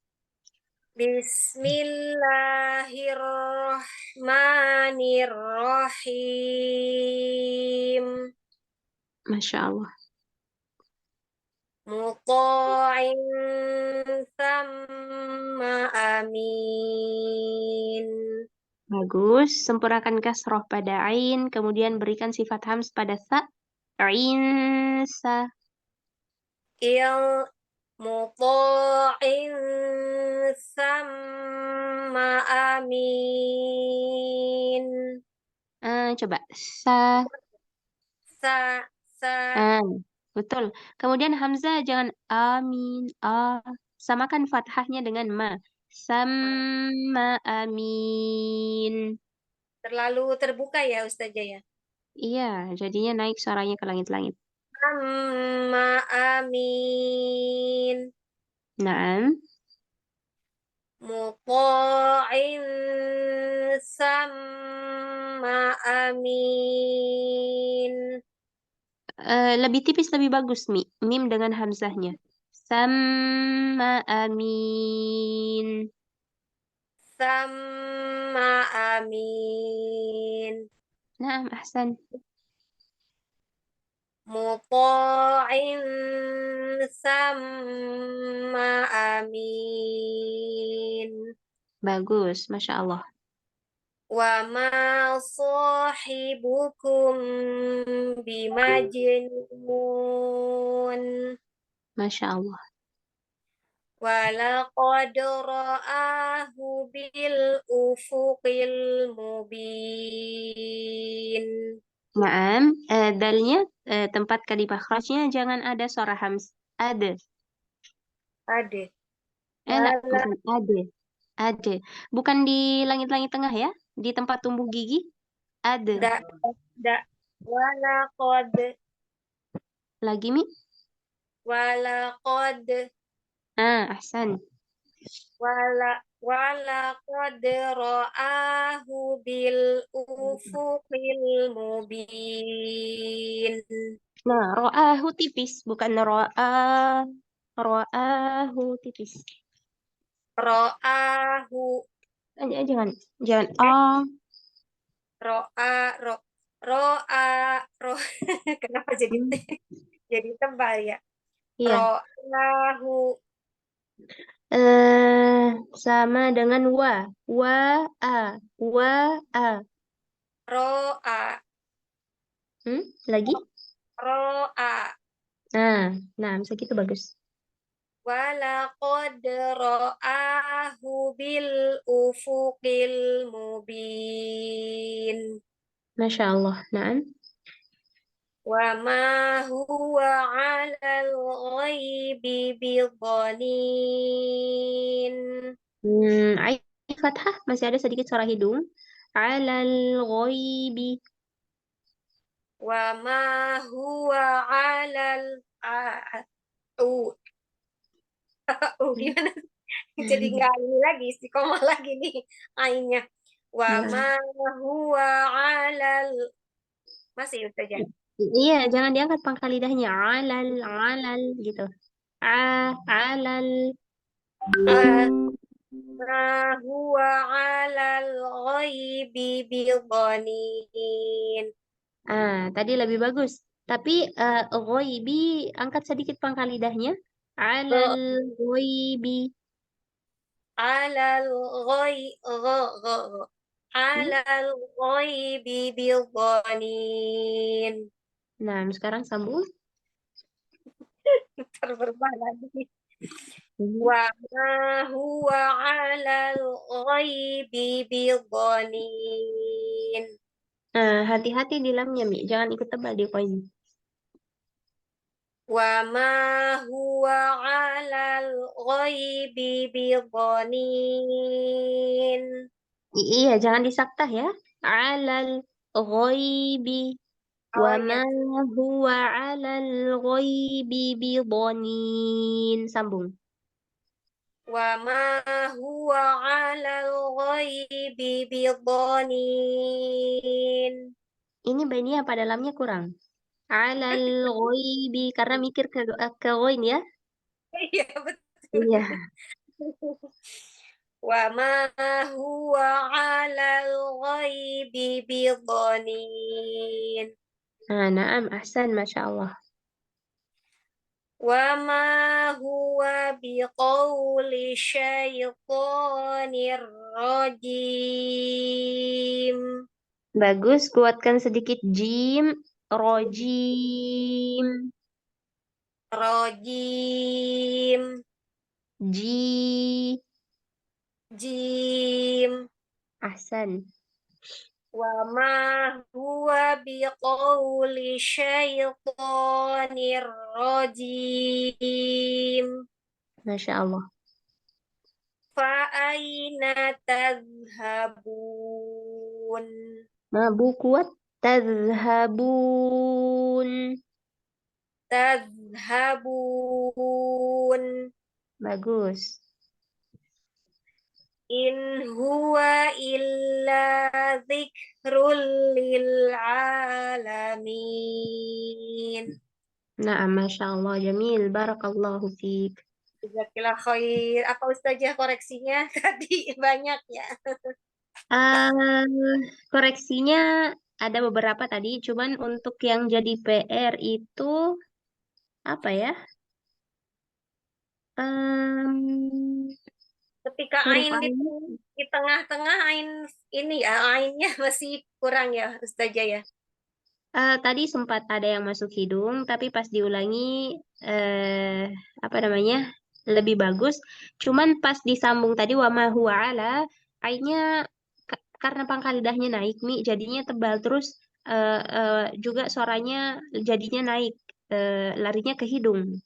Speaker 6: Bismillahirrahmanirrahim.
Speaker 1: Masya Allah.
Speaker 6: Muta'in thamma amin.
Speaker 1: Bagus. Sempurnakan kasroh pada ain, kemudian berikan sifat hams pada sa. Insa.
Speaker 6: Muta'in thamma amin.
Speaker 1: Coba. Sa.
Speaker 6: Sa
Speaker 1: Betul. Kemudian hamzah jangan amin. Samakan fathahnya dengan ma. Sama amin.
Speaker 6: terlalu terbuka ya Ustazah ya.
Speaker 1: Iya, jadinya naik suaranya ke langit-langit.
Speaker 6: Amma amin.
Speaker 1: Naam.
Speaker 6: Muta'in sama amin.
Speaker 1: Lebih tipis lebih bagus, Mi. Mim dengan hamzahnya. Sama amin.
Speaker 6: Sama amin.
Speaker 1: Naam, ahsan.
Speaker 6: Muta'in sama amin.
Speaker 1: Bagus, Masya Allah.
Speaker 6: Wa ma sahibukum bimajnun.
Speaker 1: Masya Allah.
Speaker 6: Wa laqad ra'ahu bil ufuqil mubin.
Speaker 1: Naam, dalnya tempat kali makhrajnya jangan ada suara hams. Ada.
Speaker 6: Ada.
Speaker 1: Enggak,
Speaker 6: Wala
Speaker 1: bukan ada. Ada. Bukan di langit-langit tengah ya, di tempat tumbuh gigi. Ada.
Speaker 6: da wala qad
Speaker 1: Lagi, Mi?
Speaker 6: qad
Speaker 1: Ahsan.
Speaker 6: wala qad ra'ahu bil ufuqil mubin.
Speaker 1: Nah, ro'ahu tipis, bukan ro'ah. Ro'ahu tipis.
Speaker 6: Ra'ahu
Speaker 1: Jangan
Speaker 6: ro'a kenapa jadi tebal ya?
Speaker 1: Iya.
Speaker 6: Ra'ahu
Speaker 1: Sama dengan wa. Wa a.
Speaker 6: Ro'a.
Speaker 1: Lagi?
Speaker 6: Ro'a.
Speaker 1: Nah, bisa gitu bagus.
Speaker 6: Walaqad ra'ahu bil ufuqil mubin.
Speaker 1: Masya Allah. Nah,
Speaker 6: Wa ma huwa 'alal ghaibi bidhanin.
Speaker 1: Ain fathah masih ada sedikit suara hidung. Alal ghaibi.
Speaker 6: Wa ma huwa 'alal gimana? Jadi nggak ini lagi, istiqomah lagi nih ainnya. Wa
Speaker 1: Nah,
Speaker 6: ma huwa 'alal masih saja.
Speaker 1: iya, jangan diangkat pangkal lidahnya. Alal gitu. Alal.
Speaker 6: Ma huwa 'alal ghaibi bidhanin.
Speaker 1: Tadi lebih bagus. Tapi ghaibi angkat sedikit pangkal lidahnya. Alal ghaibi.
Speaker 6: 'Alal
Speaker 1: Hmm?
Speaker 6: 'alal ghaibi bidhanin.
Speaker 1: Nah, sekarang sambung.
Speaker 6: Terberubah lagi.
Speaker 1: Mhm.
Speaker 6: Wa ma huwa 'alal ghaibi bidhanin.
Speaker 1: Hati-hati di lamnya, Mi. Jangan ikut tebal di koin.
Speaker 6: Wa ma huwa 'alal ghaibi bidhanin.
Speaker 1: Iya, jangan disaktah ya. Alal ghaibi. Wa
Speaker 6: Oh
Speaker 1: ma
Speaker 6: iya.
Speaker 1: huwa alal ghaibi bidhanin. Sambung.
Speaker 6: Wa ma huwa 'alal ghaibi bidhanin.
Speaker 1: Ini bainnya pada lamnya kurang. Alal ghaibi. Karena mikir ke ghain ya.
Speaker 6: Iya betul.
Speaker 1: Iya.
Speaker 6: Wa ma huwa 'alal ghaibi bidhanin.
Speaker 1: Naam, ahsan, Masya Allah.
Speaker 6: Wa ma huwa biqauli syaitonir rajim.
Speaker 1: Bagus, kuatkan sedikit jim. Rojim.
Speaker 6: Rajim.
Speaker 1: Ji.
Speaker 6: Jim.
Speaker 1: Ahsan.
Speaker 6: Wa ma huwa biqauli syaitonir rajim.
Speaker 1: Masya Allah.
Speaker 6: Fa aina tadhhabun.
Speaker 1: Bu kuat. Tadhabun.
Speaker 6: Tadhhabun.
Speaker 1: Bagus.
Speaker 6: In huwa illa dzikrul lil alamin.
Speaker 1: Nah, Masya Allah. Jamil. Barakallahu fiik.
Speaker 6: Jazakillah khair. Apa Ustazah koreksinya? Tadi banyak ya.
Speaker 1: Koreksinya ada beberapa tadi. Cuman untuk yang jadi PR itu apa ya?
Speaker 6: Ketika
Speaker 1: Huruf
Speaker 6: ain
Speaker 1: ain.
Speaker 6: di tengah-tengah ain ini ya, ainnya masih kurang ya Ustazah ya.
Speaker 1: Tadi sempat ada yang masuk hidung, tapi pas diulangi apa namanya lebih bagus. Cuman pas disambung tadi wa ma huwa ala, ainnya karena pangkal lidahnya naik nih, jadinya tebal terus juga suaranya jadinya naik, larinya ke hidung.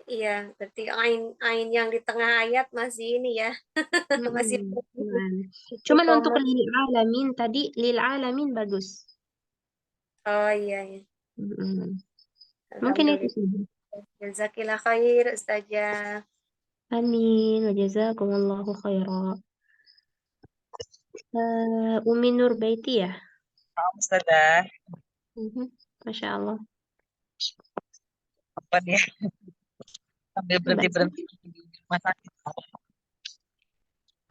Speaker 6: Iya, berarti ain yang di tengah ayat masih ini ya, masih
Speaker 1: Cuman, cuman untuk
Speaker 6: istiqomah.
Speaker 1: lil alamin tadi lil alamin bagus.
Speaker 6: Oh iya ya.
Speaker 1: Mungkin itu
Speaker 6: Alhamdulillah.
Speaker 1: saja.
Speaker 6: Jazakillah khair Ustazah.
Speaker 1: Amin wa jazakumullahu khairan. Umi Nur Baiti ya.
Speaker 7: Ustazah,
Speaker 1: Masya Allah.
Speaker 7: apa dia sambil
Speaker 1: Baik.
Speaker 7: berhenti di rumah sakit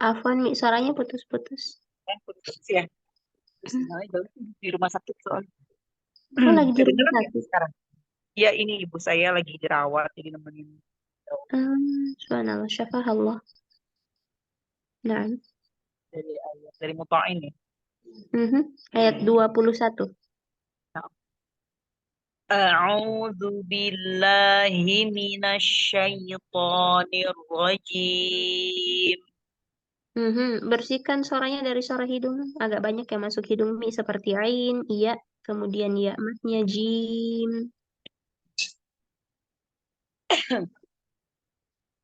Speaker 1: Afwan, Mi, suaranya putus-putus.
Speaker 7: kan putus ya. Terus namanya jauh di rumah sakit soalnya.
Speaker 1: Oh, lagi di rumah
Speaker 7: Kedengeran nggak
Speaker 1: sakit.
Speaker 7: sekarang? Iya ini ibu saya lagi dirawat jadi nemenin
Speaker 1: Subhanallah, syafahullah. Nah,
Speaker 7: dari Muta'in ya.
Speaker 1: ayat 21.
Speaker 7: A'udzu billahi minasyaitonir rajim.
Speaker 1: Bersihkan suaranya dari suara hidung. Agak banyak yang masuk hidung Mi seperti ain, iya, kemudian ya matnya jim.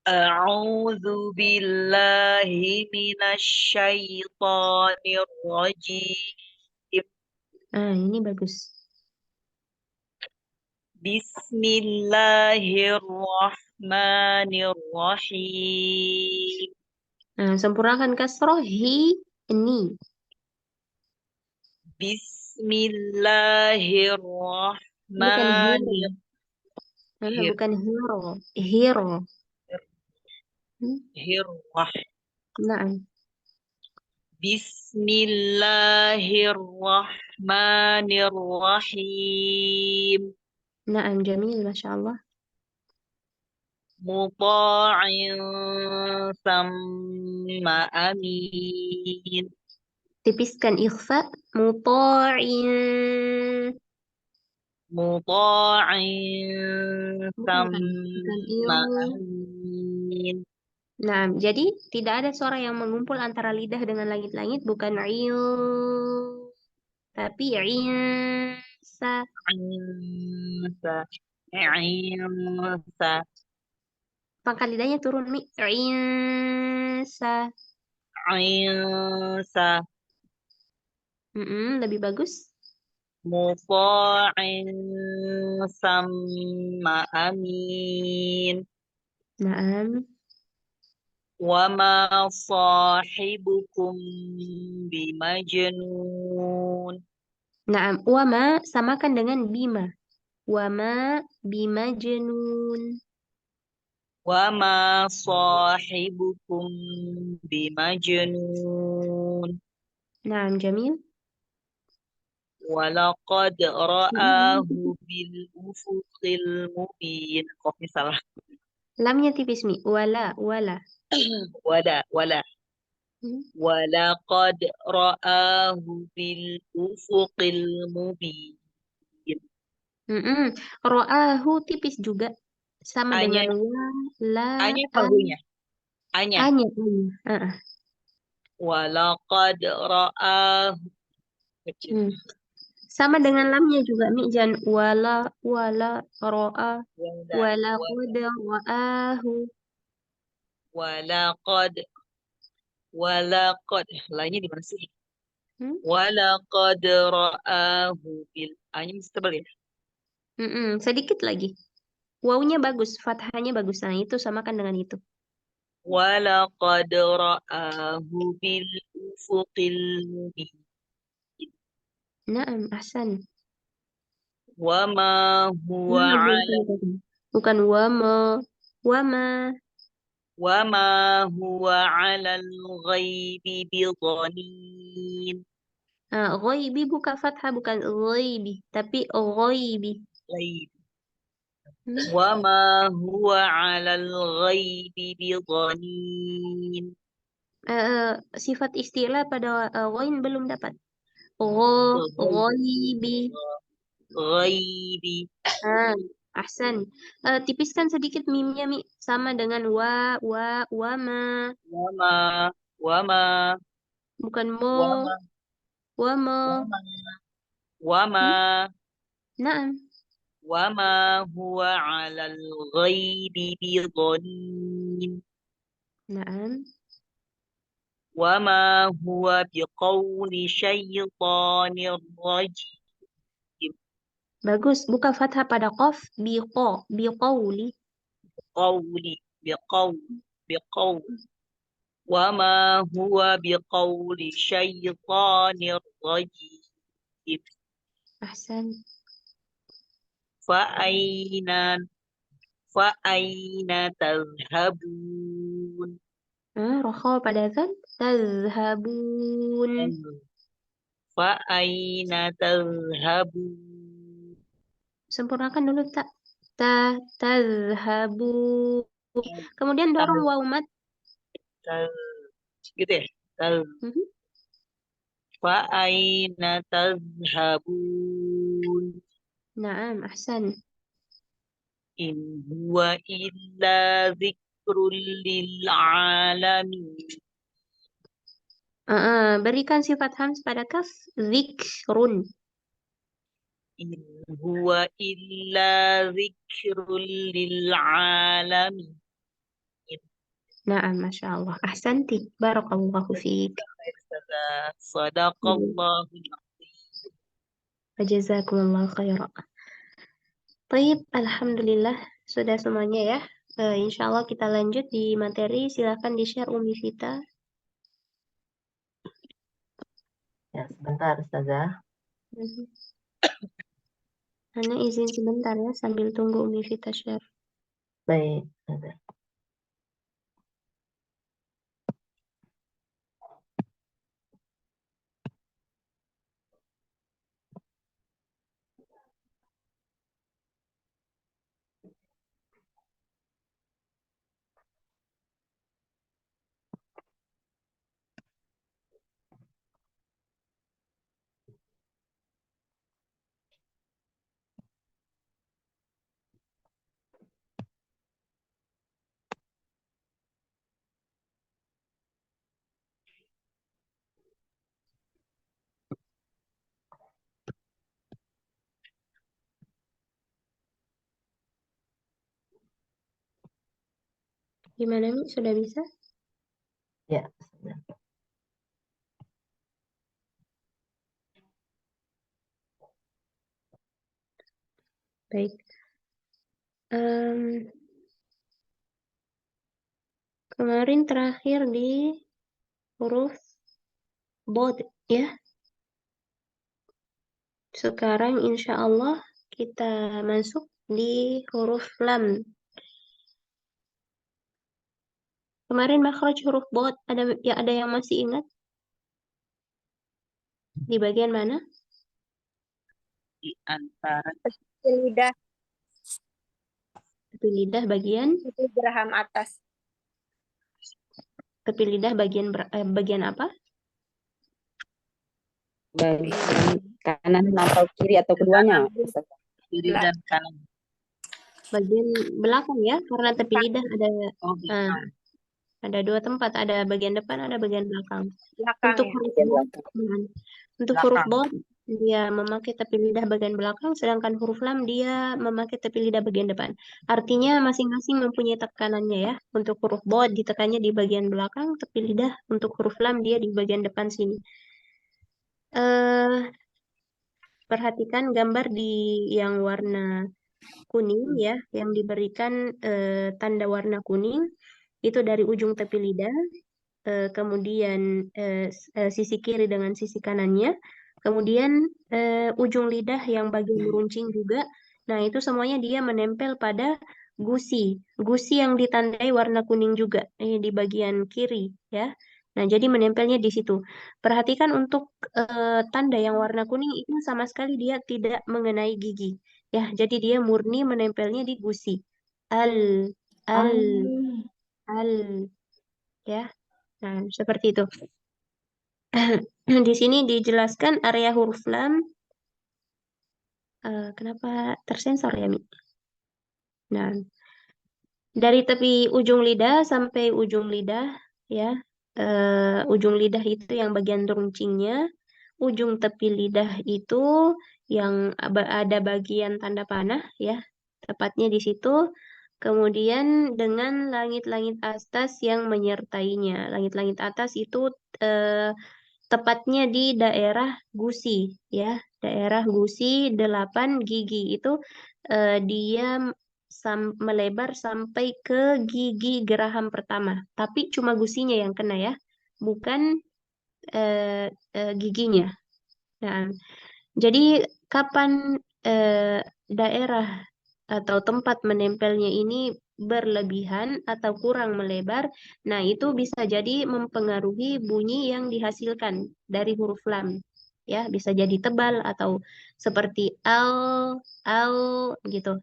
Speaker 7: A'udzu billahi minasyaitonir rajim.
Speaker 1: Ini bagus.
Speaker 7: Bismillahirrahmanirrahim.
Speaker 1: Sempurnakan kasroh ini. Bukan hero.
Speaker 7: Bismillahirrahmanirrahim.
Speaker 1: Bukan hero. Hero. Nah,
Speaker 7: Bismillahirrahmanirrahim.
Speaker 1: jamil, Masya Allah.
Speaker 7: Muta'in samma amin.
Speaker 1: Tipiskan ikhfa. Muta'in.
Speaker 7: Muta'in
Speaker 1: Bukan
Speaker 7: samma
Speaker 1: il.
Speaker 7: amin.
Speaker 1: Nah, jadi tidak ada suara yang mengumpul antara lidah dengan langit-langit, bukan il, tapi insa.
Speaker 7: Insa. Insa.
Speaker 1: Pangkat lidahnya turun Mi. Insa.
Speaker 7: Insa.
Speaker 1: Lebih bagus.
Speaker 7: Muta'in samma amin.
Speaker 1: Naam.
Speaker 7: Wama sahibukum bimajnun.
Speaker 1: Naam. Wama samakan dengan bima. Wama bimajnun.
Speaker 7: Wama sahibukum bimajnun.
Speaker 1: Naam, jamil.
Speaker 7: Walaqad ra'ahu bil ufuqil mubin. Kok salah.
Speaker 1: Lamnya tipis Mi. Wala.
Speaker 7: Wala. Walaqad ra'ahu bil ufuqil mubin.
Speaker 1: Ro'ahu tipis juga. Sama
Speaker 7: Anya,
Speaker 1: dengan wa, la,
Speaker 7: anya pahunya. Anya.
Speaker 1: Anya.
Speaker 7: Walaqad ra'ahu. Kecil.
Speaker 1: Sama dengan lamnya juga Mi. Jangan wala, ro'a, wala qad ra'ahu.
Speaker 7: Walaqad. Lainnya di mana sih? Walaqad ra'ahu bil. Anya mesti tebal ya?
Speaker 1: Sedikit lagi. Wawunya bagus, fathahnya bagus. Nah, itu samakan dengan itu.
Speaker 7: Walaqad ra'ahu bil ufuqil mubin.
Speaker 1: Naam, ahsan.
Speaker 7: Wama huwa
Speaker 1: Bukan wama.
Speaker 7: Wama huwa 'alal ghaibi bidhanin.
Speaker 1: Ghaibi buka fathah, bukan ghaibi, tapi ghaibi.
Speaker 7: Ghaib. Wama huwa 'alal ghaibi bidhanin.
Speaker 1: Sifat istilah pada ghain belum dapat. Ghaibi.
Speaker 7: Ghaibi.
Speaker 1: Ahsan. Tipiskan sedikit mimnya Mi, sama dengan wama.
Speaker 7: Wama.
Speaker 1: Bukan mo. Wama. Naam.
Speaker 7: Wama huwa 'alal ghaibi bidhanin.
Speaker 1: Naam.
Speaker 7: Wama huwa biqauli syaitanir rajim.
Speaker 1: Bagus, buka fathah pada qaf, biqauli.
Speaker 7: Biqauli. Wama huwa biqauli syaitanir rajim.
Speaker 1: Ahsan.
Speaker 7: Fa'aina tadhhabun.
Speaker 1: Rokhau pada zat. Tadhhabun.
Speaker 7: Fa'aina tadhhabun.
Speaker 1: Sempurnakan dulu tak. Tadhhabun. Kemudian dorong waw mat.
Speaker 7: gitu ya. Fa'aina tazhabun.
Speaker 1: Naam, ahsan.
Speaker 7: In huwa illa zikrul lil alamin.
Speaker 1: Berikan sifat hams pada kaf. Zikrun.
Speaker 7: In huwa illa zikrul lil alamin.
Speaker 1: Naam, Masya Allah. Ahsanti. Barakallahu fiik.
Speaker 7: Sadaqallahul
Speaker 1: Jazakumullah khairan. Baik, Alhamdulillah. Sudah semuanya ya. Insya Allah kita lanjut di materi. Silahkan di-share Umi Vita.
Speaker 5: Ya, sebentar Ustazah.
Speaker 1: Ana izin sebentar ya sambil tunggu Umi Vita share.
Speaker 5: Baik, Ustazah.
Speaker 1: Gimana Mi? Sudah bisa?
Speaker 5: Ya, Ustazah.
Speaker 1: Baik. Kemarin terakhir di huruf bod ya. Sekarang insya Allah kita masuk di huruf lam. Kemarin makhraj huruf bod ada yang masih ingat? Di bagian mana?
Speaker 7: di antara
Speaker 6: Lidah
Speaker 1: Tepi lidah bagian
Speaker 6: itu geraham atas.
Speaker 1: tepi lidah bagian apa?
Speaker 3: Bagian kanan atau kiri atau keduanya, Ustazah?
Speaker 7: kiri dan kanan.
Speaker 1: Bagian belakang ya, karena tepi lidah
Speaker 7: Oh,
Speaker 1: ada dua tempat, ada bagian depan, ada bagian belakang.
Speaker 6: Belakang
Speaker 1: Untuk
Speaker 6: ya.
Speaker 1: huruf
Speaker 3: Bagian
Speaker 1: bod,
Speaker 3: belakang.
Speaker 1: untuk huruf
Speaker 7: belakang.
Speaker 1: bod dia memakai tepi lidah bagian belakang, sedangkan huruf lam dia memakai tepi lidah bagian depan. Artinya masing-masing mempunyai tekanannya ya. Untuk huruf bod ditekannya di bagian belakang, tepi lidah untuk huruf lam dia di bagian depan sini. Perhatikan gambar di yang warna kuning ya, yang diberikan tanda warna kuning itu dari ujung tepi lidah, kemudian sisi kiri dengan sisi kanannya, kemudian ujung lidah yang bagian meruncing juga. Nah, itu semuanya dia menempel pada gusi yang ditandai warna kuning juga di bagian kiri ya. Nah, jadi menempelnya di situ. Perhatikan untuk tanda yang warna kuning itu sama sekali dia tidak mengenai gigi. Ya, jadi dia murni menempelnya di gusi. Al, al, al, ya. Nah, seperti itu. Di sini dijelaskan area huruf lam. Kenapa tersensor ya, Mi? Nah, dari tepi ujung lidah sampai ujung lidah, ya. Ujung lidah itu yang bagian runcingnya. Ujung tepi lidah itu yang ada bagian tanda panah, ya. Tepatnya di situ. Kemudian dengan langit-langit atas yang menyertainya. Langit-langit atas itu tepatnya di daerah gusi, ya. Daerah gusi 8 gigi itu dia melebar sampai ke gigi geraham pertama. Tapi cuma gusinya yang kena ya, bukan giginya. Nah, jadi kapan daerah atau tempat menempelnya ini berlebihan atau kurang melebar, nah itu bisa jadi mempengaruhi bunyi yang dihasilkan dari huruf lam. Ya, bisa jadi tebal atau seperti al gitu.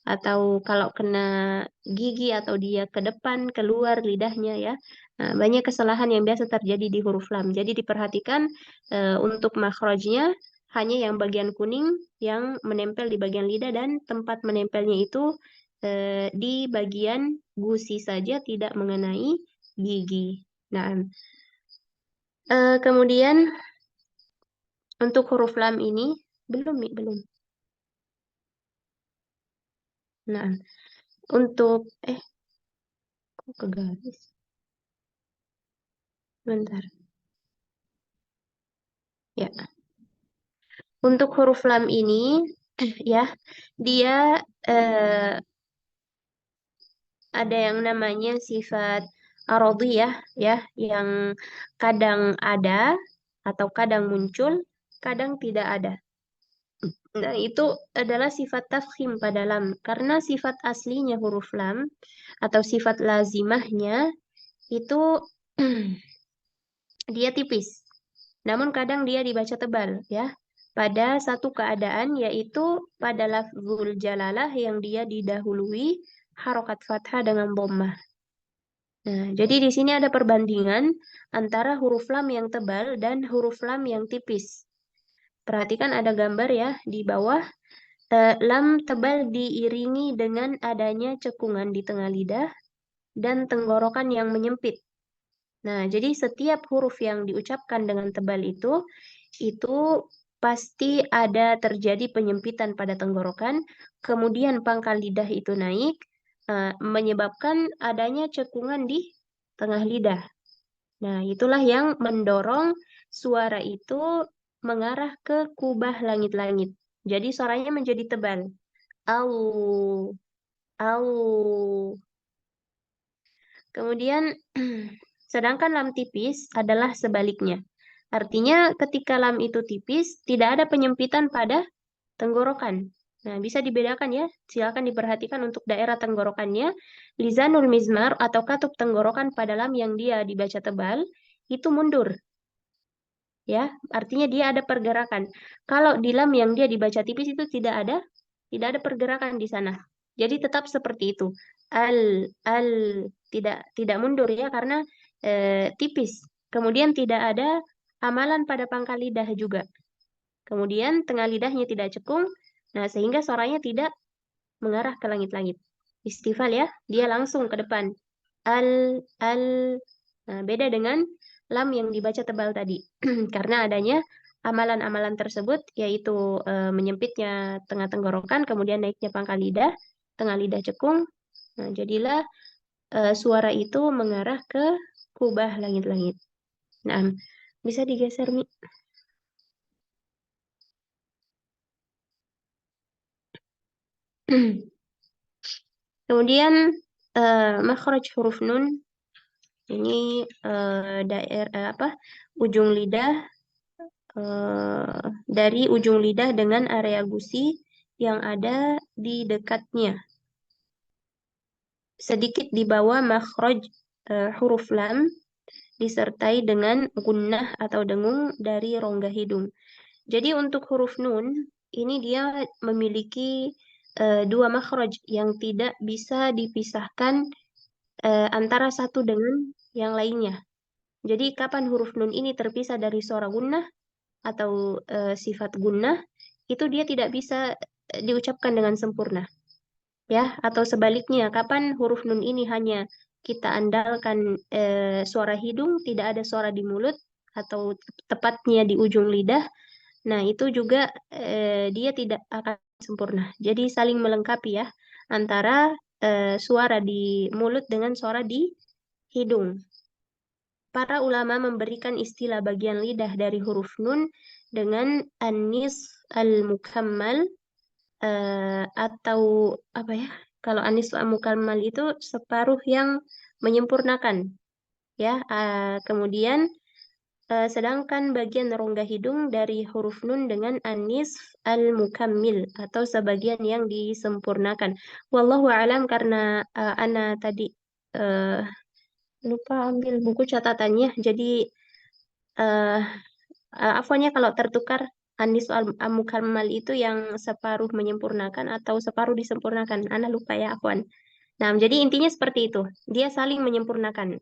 Speaker 1: atau kalau kena gigi atau dia ke depan keluar lidahnya ya. Nah, banyak kesalahan yang biasa terjadi di huruf lam. Jadi diperhatikan untuk makhrajnya hanya yang bagian kuning yang menempel di bagian lidah dan tempat menempelnya itu di bagian gusi saja, tidak mengenai gigi. Nah, kemudian untuk huruf lam ini belum. Nah, untuk kok ke garis? Bentar. Ya. Untuk huruf lam ini ya, dia ada yang namanya sifat arodiyah ya, yang kadang ada atau kadang muncul, kadang tidak ada. Nah, itu adalah sifat tafkhim pada lam. Karena sifat aslinya huruf lam atau sifat lazimahnya itu dia tipis. Namun kadang dia dibaca tebal ya. Pada satu keadaan yaitu pada lafzul jalalah yang dia didahului harokat fathah dengan dhammah. Nah, jadi di sini ada perbandingan antara huruf lam yang tebal dan huruf lam yang tipis. Perhatikan ada gambar ya di bawah. Lam tebal diiringi dengan adanya cekungan di tengah lidah dan tenggorokan yang menyempit. Nah, jadi setiap huruf yang diucapkan dengan tebal itu pasti ada terjadi penyempitan pada tenggorokan, kemudian pangkal lidah itu naik, menyebabkan adanya cekungan di tengah lidah. Nah, itulah yang mendorong suara itu mengarah ke kubah langit-langit. Jadi suaranya menjadi tebal. Au, au. Kemudian, sedangkan lam tipis adalah sebaliknya. Artinya ketika lam itu tipis, tidak ada penyempitan pada tenggorokan. Nah, bisa dibedakan ya. Silakan diperhatikan untuk daerah tenggorokannya. Lizanul mizmar atau katup tenggorokan pada lam yang dia dibaca tebal, itu mundur. Ya, artinya dia ada pergerakan. Kalau di lam yang dia dibaca tipis itu tidak ada pergerakan di sana. Jadi tetap seperti itu. Al tidak mundur ya karena tipis. Kemudian tidak ada amalan pada pangkal lidah juga. Kemudian tengah lidahnya tidak cekung. Nah, sehingga suaranya tidak mengarah ke langit-langit. Istifal ya, dia langsung ke depan. Al. Nah, beda dengan lam yang dibaca tebal tadi. Karena adanya amalan-amalan tersebut, yaitu menyempitnya tengah tenggorokan, kemudian naiknya pangkal lidah, tengah lidah cekung. Nah, jadilah suara itu mengarah ke kubah langit-langit. Nah, bisa digeser, Mi. Kemudian makhraj huruf nun ini ujung lidah dari ujung lidah dengan area gusi yang ada di dekatnya. Sedikit di bawah makhraj huruf lam disertai dengan gunnah atau dengung dari rongga hidung. Jadi untuk huruf nun ini dia memiliki dua makhraj yang tidak bisa dipisahkan antara satu dengan yang lainnya. Jadi kapan huruf nun ini terpisah dari suara gunnah atau sifat gunnah, itu dia tidak bisa diucapkan dengan sempurna. Ya, atau sebaliknya, kapan huruf nun ini hanya kita andalkan suara hidung, tidak ada suara di mulut, atau tepatnya di ujung lidah, nah itu juga dia tidak akan sempurna. Jadi saling melengkapi ya, antara suara di mulut dengan suara di hidung. Para ulama memberikan istilah bagian lidah dari huruf nun dengan anis al-mukammal atau apa ya? Kalau anis al-mukammal itu separuh yang menyempurnakan, ya. Kemudian sedangkan bagian rongga hidung dari huruf nun dengan anis al-mukammil atau sebagian yang disempurnakan. Wallahu alam karena ana tadi lupa ambil buku catatannya, jadi afwannya kalau tertukar Anis al-mukammal itu yang separuh menyempurnakan atau separuh disempurnakan. Ana lupa ya, Afwan. Nah, jadi intinya seperti itu. Dia saling menyempurnakan.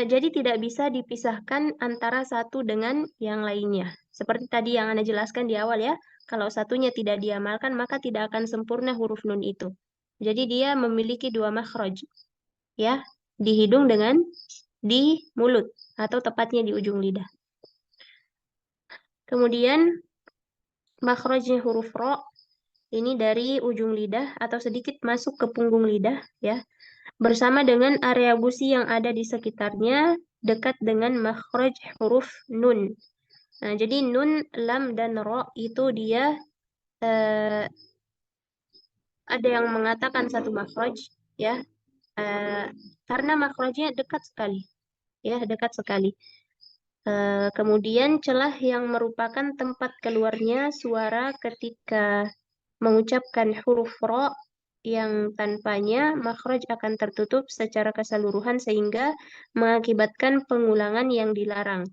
Speaker 1: Jadi tidak bisa dipisahkan antara satu dengan yang lainnya. Seperti tadi yang Anda jelaskan di awal ya, kalau satunya tidak diamalkan maka tidak akan sempurna huruf nun itu. Jadi dia memiliki dua makhraj, ya, di hidung dengan di mulut atau tepatnya di ujung lidah. Kemudian makhrajnya huruf ro ini dari ujung lidah atau sedikit masuk ke punggung lidah, ya, bersama dengan area gusi yang ada di sekitarnya dekat dengan makhraj huruf nun. Nah, jadi nun, lam, dan ro itu dia ada yang mengatakan satu makhraj, ya, karena makhrajnya dekat sekali, ya, dekat sekali. Kemudian celah yang merupakan tempat keluarnya suara ketika mengucapkan huruf ro yang tanpanya makhraj akan tertutup secara keseluruhan sehingga mengakibatkan pengulangan yang dilarang.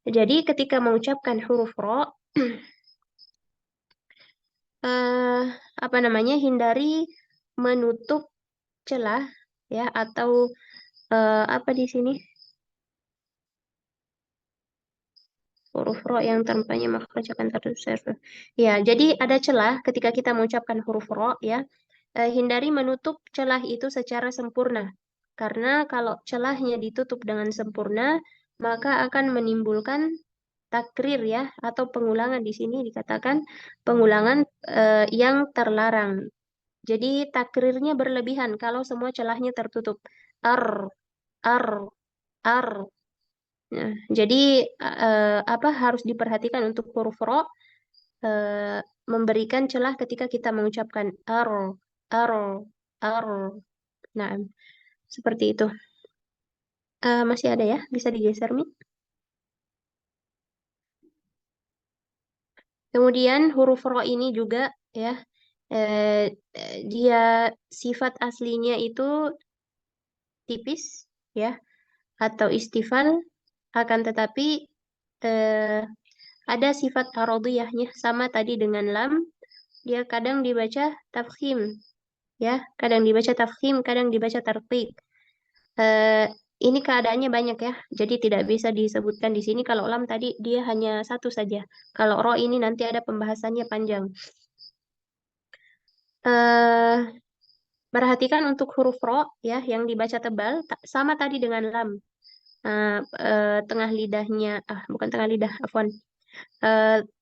Speaker 1: Jadi ketika mengucapkan huruf ro, hindari menutup celah, ya, atau apa di sini huruf ro yang tanpanya makhraj akan tertutup. Ya, jadi ada celah ketika kita mengucapkan huruf ro, ya. Hindari menutup celah itu secara sempurna. Karena kalau celahnya ditutup dengan sempurna, maka akan menimbulkan takrir, ya, atau pengulangan. Di sini dikatakan pengulangan yang terlarang. Jadi takrirnya berlebihan kalau semua celahnya tertutup. Ar, ar, ar. Nah, jadi harus diperhatikan untuk huruf ro memberikan celah ketika kita mengucapkan ar, ar. Nah, seperti itu. Masih ada ya? Bisa digeser, Mi? Kemudian huruf ro ini juga, ya, dia sifat aslinya itu tipis, ya, atau istifal, akan tetapi ada sifat arodiyahnya sama tadi dengan lam. Dia kadang dibaca tafkhim, ya, kadang dibaca tafkhim, kadang dibaca tarqiq. Ini keadaannya banyak, ya, jadi tidak bisa disebutkan di sini. Kalau lam tadi dia hanya satu saja. Kalau ro ini nanti ada pembahasannya panjang. Perhatikan untuk huruf ro, ya, yang dibaca tebal sama tadi dengan lam. Tengah lidahnya, bukan tengah lidah, afwan.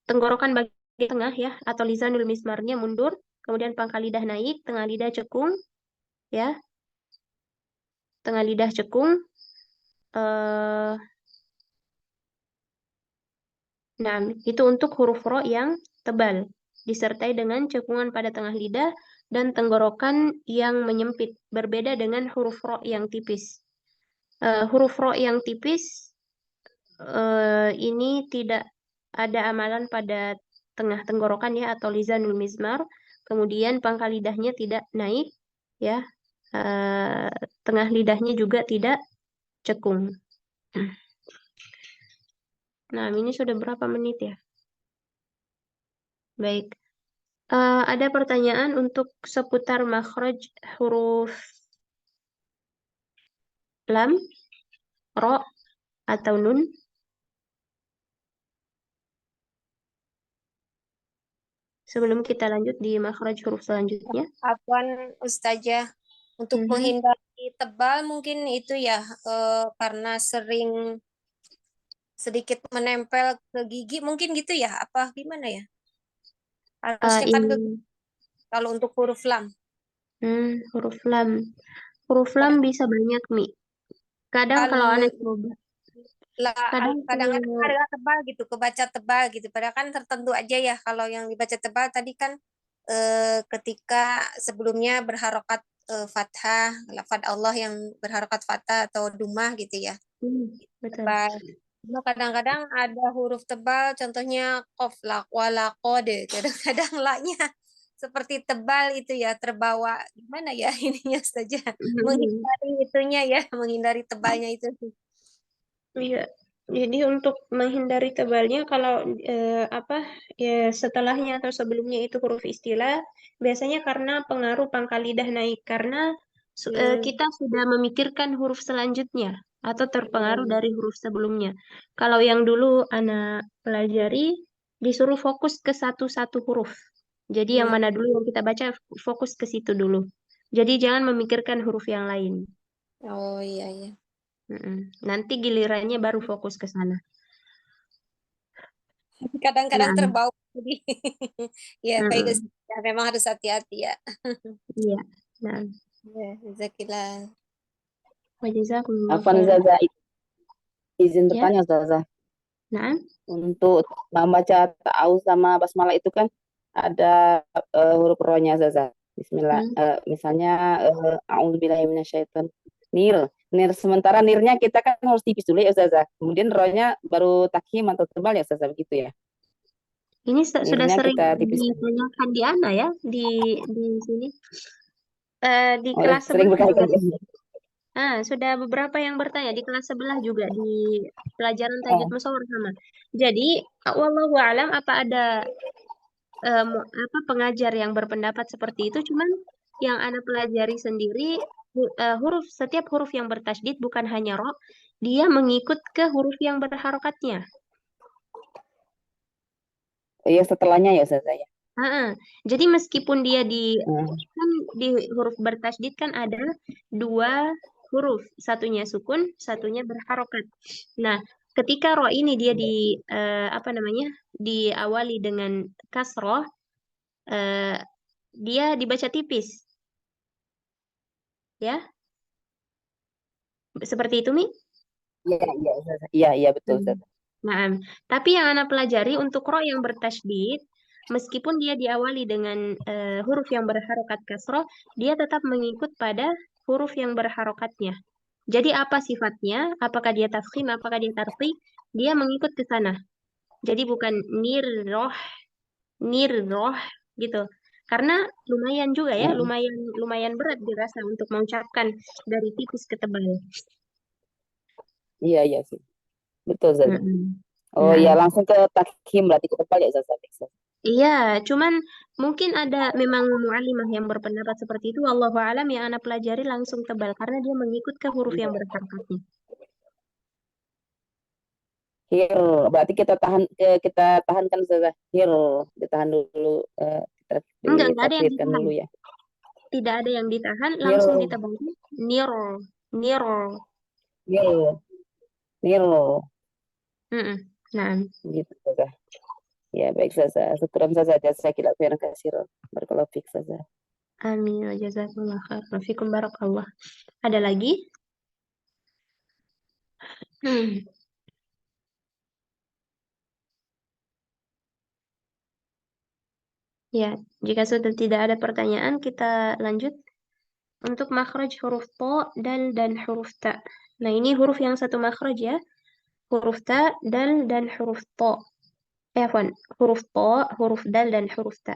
Speaker 1: Tenggorokan bagian tengah, ya, atau lisanul mismarnya mundur, kemudian pangkal lidah naik, tengah lidah cekung, ya, tengah lidah cekung. Nah, itu untuk huruf ro yang tebal, disertai dengan cekungan pada tengah lidah dan tenggorokan yang menyempit, berbeda dengan huruf ro yang tipis. Huruf ro yang tipis ini tidak ada amalan pada tengah tenggorokan, ya, atau lisanul mizmar. Kemudian pangkal lidahnya tidak naik, ya. Tengah lidahnya juga tidak cekung. Nah, ini sudah berapa menit, ya? Baik. Ada pertanyaan untuk seputar makhraj huruf lam, ro, atau nun? Sebelum kita lanjut di makhraj huruf selanjutnya.
Speaker 6: Afwan Ustazah, untuk menghindari tebal mungkin itu ya karena sering sedikit menempel ke gigi mungkin gitu ya, apa gimana ya? Harusnya kan kalau untuk huruf lam.
Speaker 1: Huruf lam. Huruf lam bisa banyak, Mi. Kadang kalau aneh coba.
Speaker 6: Kadang-kadang ada tebal gitu, kebaca tebal gitu. Padahal kan tertentu aja ya kalau yang dibaca tebal tadi kan ketika sebelumnya berharokat fathah, lafadz Allah yang berharokat fathah atau dumah gitu ya.
Speaker 1: Betul.
Speaker 6: Cuma kadang-kadang ada huruf tebal, contohnya qaf, la, wala, qode. Kadang-kadang la-nya seperti tebal itu ya, terbawa gimana ya ininya saja. Menghindari itunya ya, menghindari tebalnya itu.
Speaker 1: Iya. Jadi untuk menghindari tebalnya kalau apa ya setelahnya atau sebelumnya itu huruf istilah biasanya karena pengaruh pangkal lidah naik karena kita sudah memikirkan huruf selanjutnya atau terpengaruh dari huruf sebelumnya. Kalau yang dulu anak pelajari disuruh fokus ke satu-satu huruf. Jadi yang mana dulu yang kita baca fokus ke situ dulu. Jadi jangan memikirkan huruf yang lain.
Speaker 6: Oh iya iya.
Speaker 1: Nanti gilirannya baru fokus ke sana.
Speaker 6: Kadang-kadang
Speaker 1: Nah,
Speaker 6: terbawa. Jadi ya baik
Speaker 1: mm-mm.
Speaker 6: Ustaz. Ya, memang harus hati-hati ya.
Speaker 1: Iya. Nah,
Speaker 6: Ya, Jazakillah.
Speaker 1: wajazakumullah
Speaker 3: Afwan
Speaker 1: khairan.
Speaker 3: Zaza, izin
Speaker 1: Ya,
Speaker 3: bertanya Zaza.
Speaker 1: nah,
Speaker 3: Untuk membaca ta'awuz sama basmalah itu kan ada huruf rohnya Zaza. Bismillah. Misalnya a'udzubillahi minasyaitonir. Nir sementara nirnya kita kan harus tipis dulu ya Zaza. Kemudian rohnya baru takhim atau tebal ya Zaza begitu ya.
Speaker 1: ini sudah
Speaker 3: Nirnya
Speaker 1: sering
Speaker 3: kita tipiskan.
Speaker 1: ditanyakan di Ana ya di sini. Di
Speaker 3: Oh,
Speaker 1: kelas
Speaker 3: sering
Speaker 1: sebelah juga.
Speaker 3: berkali-kali.
Speaker 1: Sudah beberapa yang bertanya di kelas sebelah juga di pelajaran tajwid musawwar sama. Jadi, wallahu alam apa ada apa pengajar yang berpendapat seperti itu? Cuman yang Ana pelajari sendiri setiap huruf yang bertasydid bukan hanya ro, dia mengikut ke huruf yang berharokatnya.
Speaker 3: Iya setelahnya ya Zaza ya.
Speaker 1: Jadi meskipun dia kan di huruf bertasydid kan ada dua huruf, satunya sukun, satunya berharokat. Nah, ketika ro ini dia apa namanya diawali dengan kasroh, dia dibaca tipis, ya, seperti itu Mi.
Speaker 3: Iya iya Zaza. Iya iya betul Zaza.
Speaker 1: Nah, tapi yang Ana pelajari untuk ro yang bertasydid, meskipun dia diawali dengan huruf yang berharokat kasroh, dia tetap mengikut pada huruf yang berharokatnya. Jadi apa sifatnya? Apakah dia tafkhim, apakah dia tarqiq? Dia mengikut ke sana. Jadi bukan nirroh gitu. Karena lumayan juga ya, lumayan berat dirasa untuk mengucapkan dari tipis ke tebal.
Speaker 3: Iya iya sih. Betul Zaza. Oh
Speaker 1: Nah,
Speaker 3: iya langsung ke takhim berarti ke tebal ya Zaza.
Speaker 1: iya, cuman mungkin ada memang mu'alimah yang berpendapat seperti itu. Wallahu alam yang anak pelajari langsung tebal karena dia mengikut ke huruf yang berharokatnya.
Speaker 3: Hir, berarti kita tahankan Zaza. Hir, ditahan dulu,
Speaker 1: Enggak ada yang
Speaker 3: ditakdirkan
Speaker 1: ditahan.
Speaker 3: dulu ya.
Speaker 1: Tidak ada yang ditahan,
Speaker 3: Hir,
Speaker 1: langsung ditebal. Nir, nir.
Speaker 3: hir, hir,
Speaker 1: Nah,
Speaker 3: gitu Zaza. Ya baik Zaza. Syukran Zaza. Jazakillah khairan katsiran. Barakallahu fiik Zaza.
Speaker 1: amin wa jazakumullah khair. Fikum barakallah. Ada lagi? Ya, jika sudah tidak ada pertanyaan, kita lanjut untuk makhraj huruf to, dal, dan huruf ta. Nah, ini huruf yang satu makhraj ya. Huruf ta, dal, dan huruf to. Afwan, huruf to, huruf dal, dan huruf ta.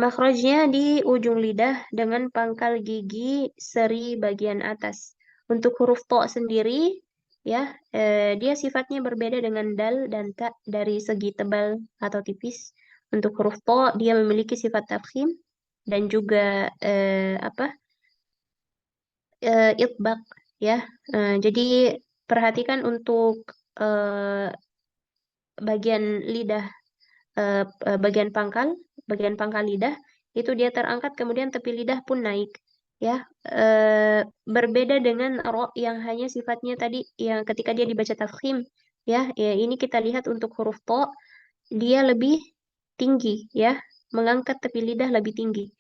Speaker 1: Makhrajnya di ujung lidah dengan pangkal gigi seri bagian atas. Untuk huruf to sendiri, ya, dia sifatnya berbeda dengan dal dan ta dari segi tebal atau tipis. Untuk huruf to, dia memiliki sifat tafkhim dan juga apa? Itbaq, ya. Jadi perhatikan untuk bagian lidah, bagian pangkal lidah itu dia terangkat kemudian tepi lidah pun naik ya, berbeda dengan ro yang hanya sifatnya tadi yang ketika dia dibaca tafkhim ya, ini kita lihat untuk huruf to dia lebih tinggi ya, mengangkat tepi lidah lebih tinggi,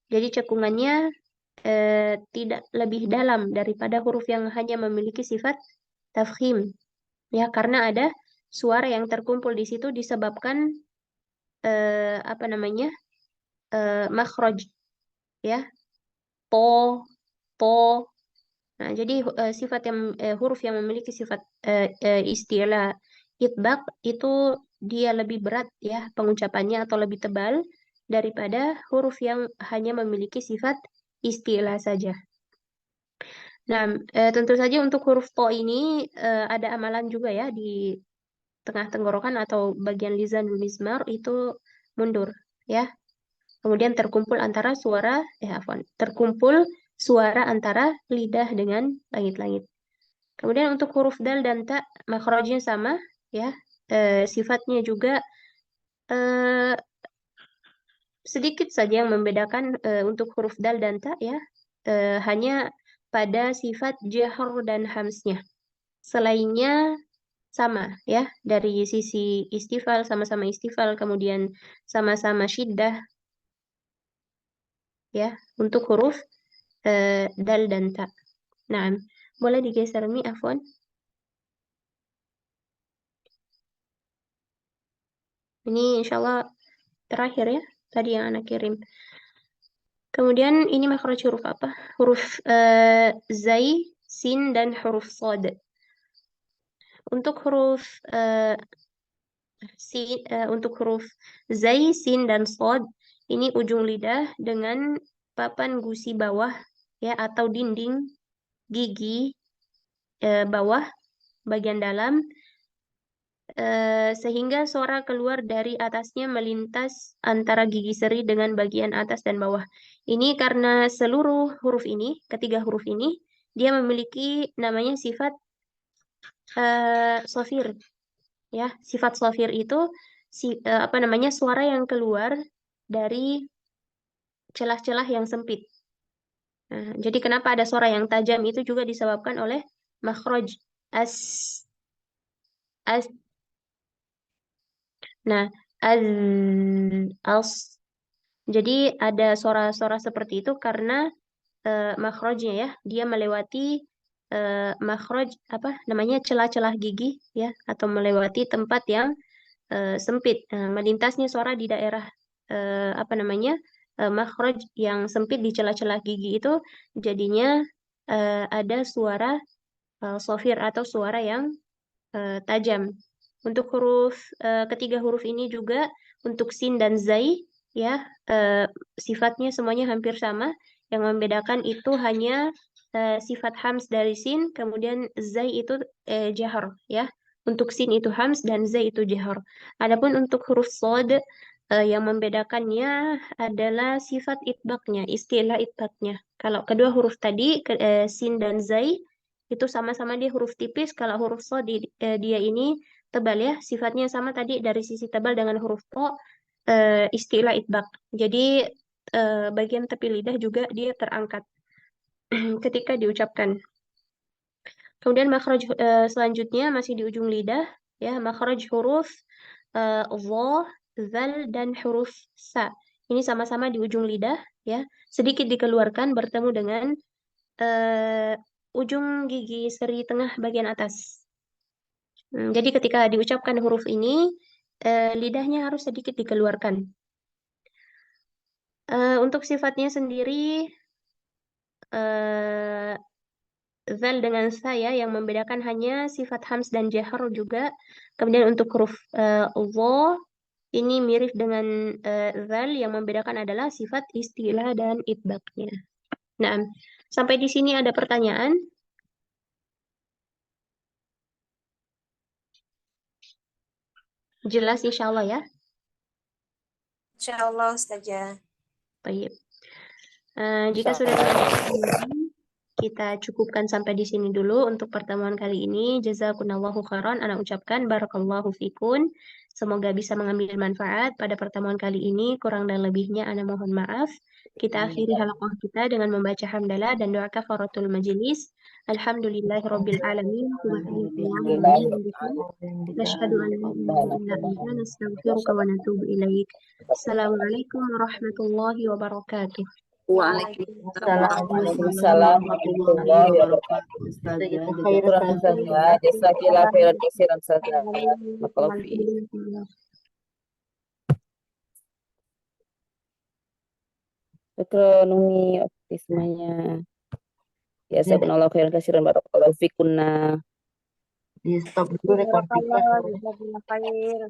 Speaker 1: jadi cekungannya tidak lebih dalam daripada huruf yang hanya memiliki sifat tafkhim ya, karena ada suara yang terkumpul di situ disebabkan apa namanya makhraj ya, to to. Nah, jadi sifat yang huruf yang memiliki sifat istilah itbaq itu dia lebih berat ya pengucapannya atau lebih tebal daripada huruf yang hanya memiliki sifat istilah saja. Nah, tentu saja untuk huruf to ini ada amalan juga ya di tengah tenggorokan atau bagian lisan mizmar itu mundur ya. Kemudian terkumpul suara antara lidah dengan langit-langit. Kemudian untuk huruf dal dan ta makhrajnya sama ya. Sifatnya juga eh, sedikit saja yang membedakan untuk huruf dal dan ta ya. Hanya pada sifat jahar dan hamsnya. Selainnya sama ya, dari sisi istifal sama-sama istifal, kemudian sama-sama syiddah ya untuk huruf dal dan ta. Nah, boleh digeser Mi, afwan. Ini insya Allah terakhir ya, tadi yang anak kirim. Kemudian ini makhraj huruf apa? Huruf zai, sin, dan huruf sod. Untuk huruf untuk huruf zai, sin, dan sod, ini ujung lidah dengan papan gusi bawah ya atau dinding gigi bawah bagian dalam sehingga suara keluar dari atasnya melintas antara gigi seri dengan bagian atas dan bawah. Ini karena seluruh huruf ini, ketiga huruf ini, dia memiliki namanya sifat sofir. Ya, sifat sofir itu apa namanya suara yang keluar dari celah-celah yang sempit. Nah, jadi kenapa ada suara yang tajam itu juga disebabkan oleh makhraj as as. Nah, az as. Jadi ada suara-suara seperti itu karena makhrajnya ya, dia melewati makhraj apa namanya celah-celah gigi ya atau melewati tempat yang sempit. Melintasnya suara di daerah apa namanya makhraj yang sempit di celah-celah gigi itu jadinya ada suara sofir atau suara yang tajam. Untuk huruf ketiga huruf ini juga untuk sin dan zai ya sifatnya semuanya hampir sama. Yang membedakan itu hanya sifat hams dari sin, kemudian zai itu jahar ya. Untuk sin itu hams dan zai itu jahar. Adapun untuk huruf sod yang membedakannya adalah sifat itbaknya, istilah itbaknya. Kalau kedua huruf tadi sin dan zai itu sama-sama dia huruf tipis. Kalau huruf sod dia ini tebal ya, sifatnya sama tadi dari sisi tebal dengan huruf to istilah itbak. Jadi bagian tepi lidah juga dia terangkat ketika diucapkan. Kemudian makhraj selanjutnya masih di ujung lidah ya, makhraj huruf dha, zal, dan huruf sa. Ini sama-sama di ujung lidah ya, sedikit dikeluarkan bertemu dengan ujung gigi seri tengah bagian atas. Jadi ketika diucapkan huruf ini, lidahnya harus sedikit dikeluarkan. Untuk sifatnya sendiri, zal dengan saya yang membedakan hanya sifat hams dan jahar juga. Kemudian untuk huruf dha, ini mirip dengan zal, yang membedakan adalah sifat istilah dan itbaknya. Nah, sampai di sini ada pertanyaan? Jelas insya Allah ya?
Speaker 6: Insya Allah, Ustazah.
Speaker 1: Baik. Jika sudah tidak ada pertanyaan, kita cukupkan sampai di sini dulu untuk pertemuan kali ini. Jazakunallahu khairan. Ana ucapkan barakallahu fikun. Semoga bisa mengambil manfaat pada pertemuan kali ini. Kurang dan lebihnya ana mohon maaf. Kita akhiri halaqah kita dengan membaca hamdalah dan doa kafaratul majelis. Alhamdulillahirabbil alamin. Nashhadu an la ilaha illa anta nastaghfiruka wa natubu ilaik. Assalamualaikum warahmatullahi wabarakatuh.
Speaker 2: Waalaikumsalam.
Speaker 3: Waalaikumsalam warahmatullahi wabarakatuh. Syukran Ustazah. Jazakillah khairan katsiran Ustazah. Barakallahu fiik. Syukran Umi optimismenya. Ya, jazakumullahu khairan katsiran barakallahu fikunna.
Speaker 5: Di stop dulu recordingnya.
Speaker 6: Jazakallah khair.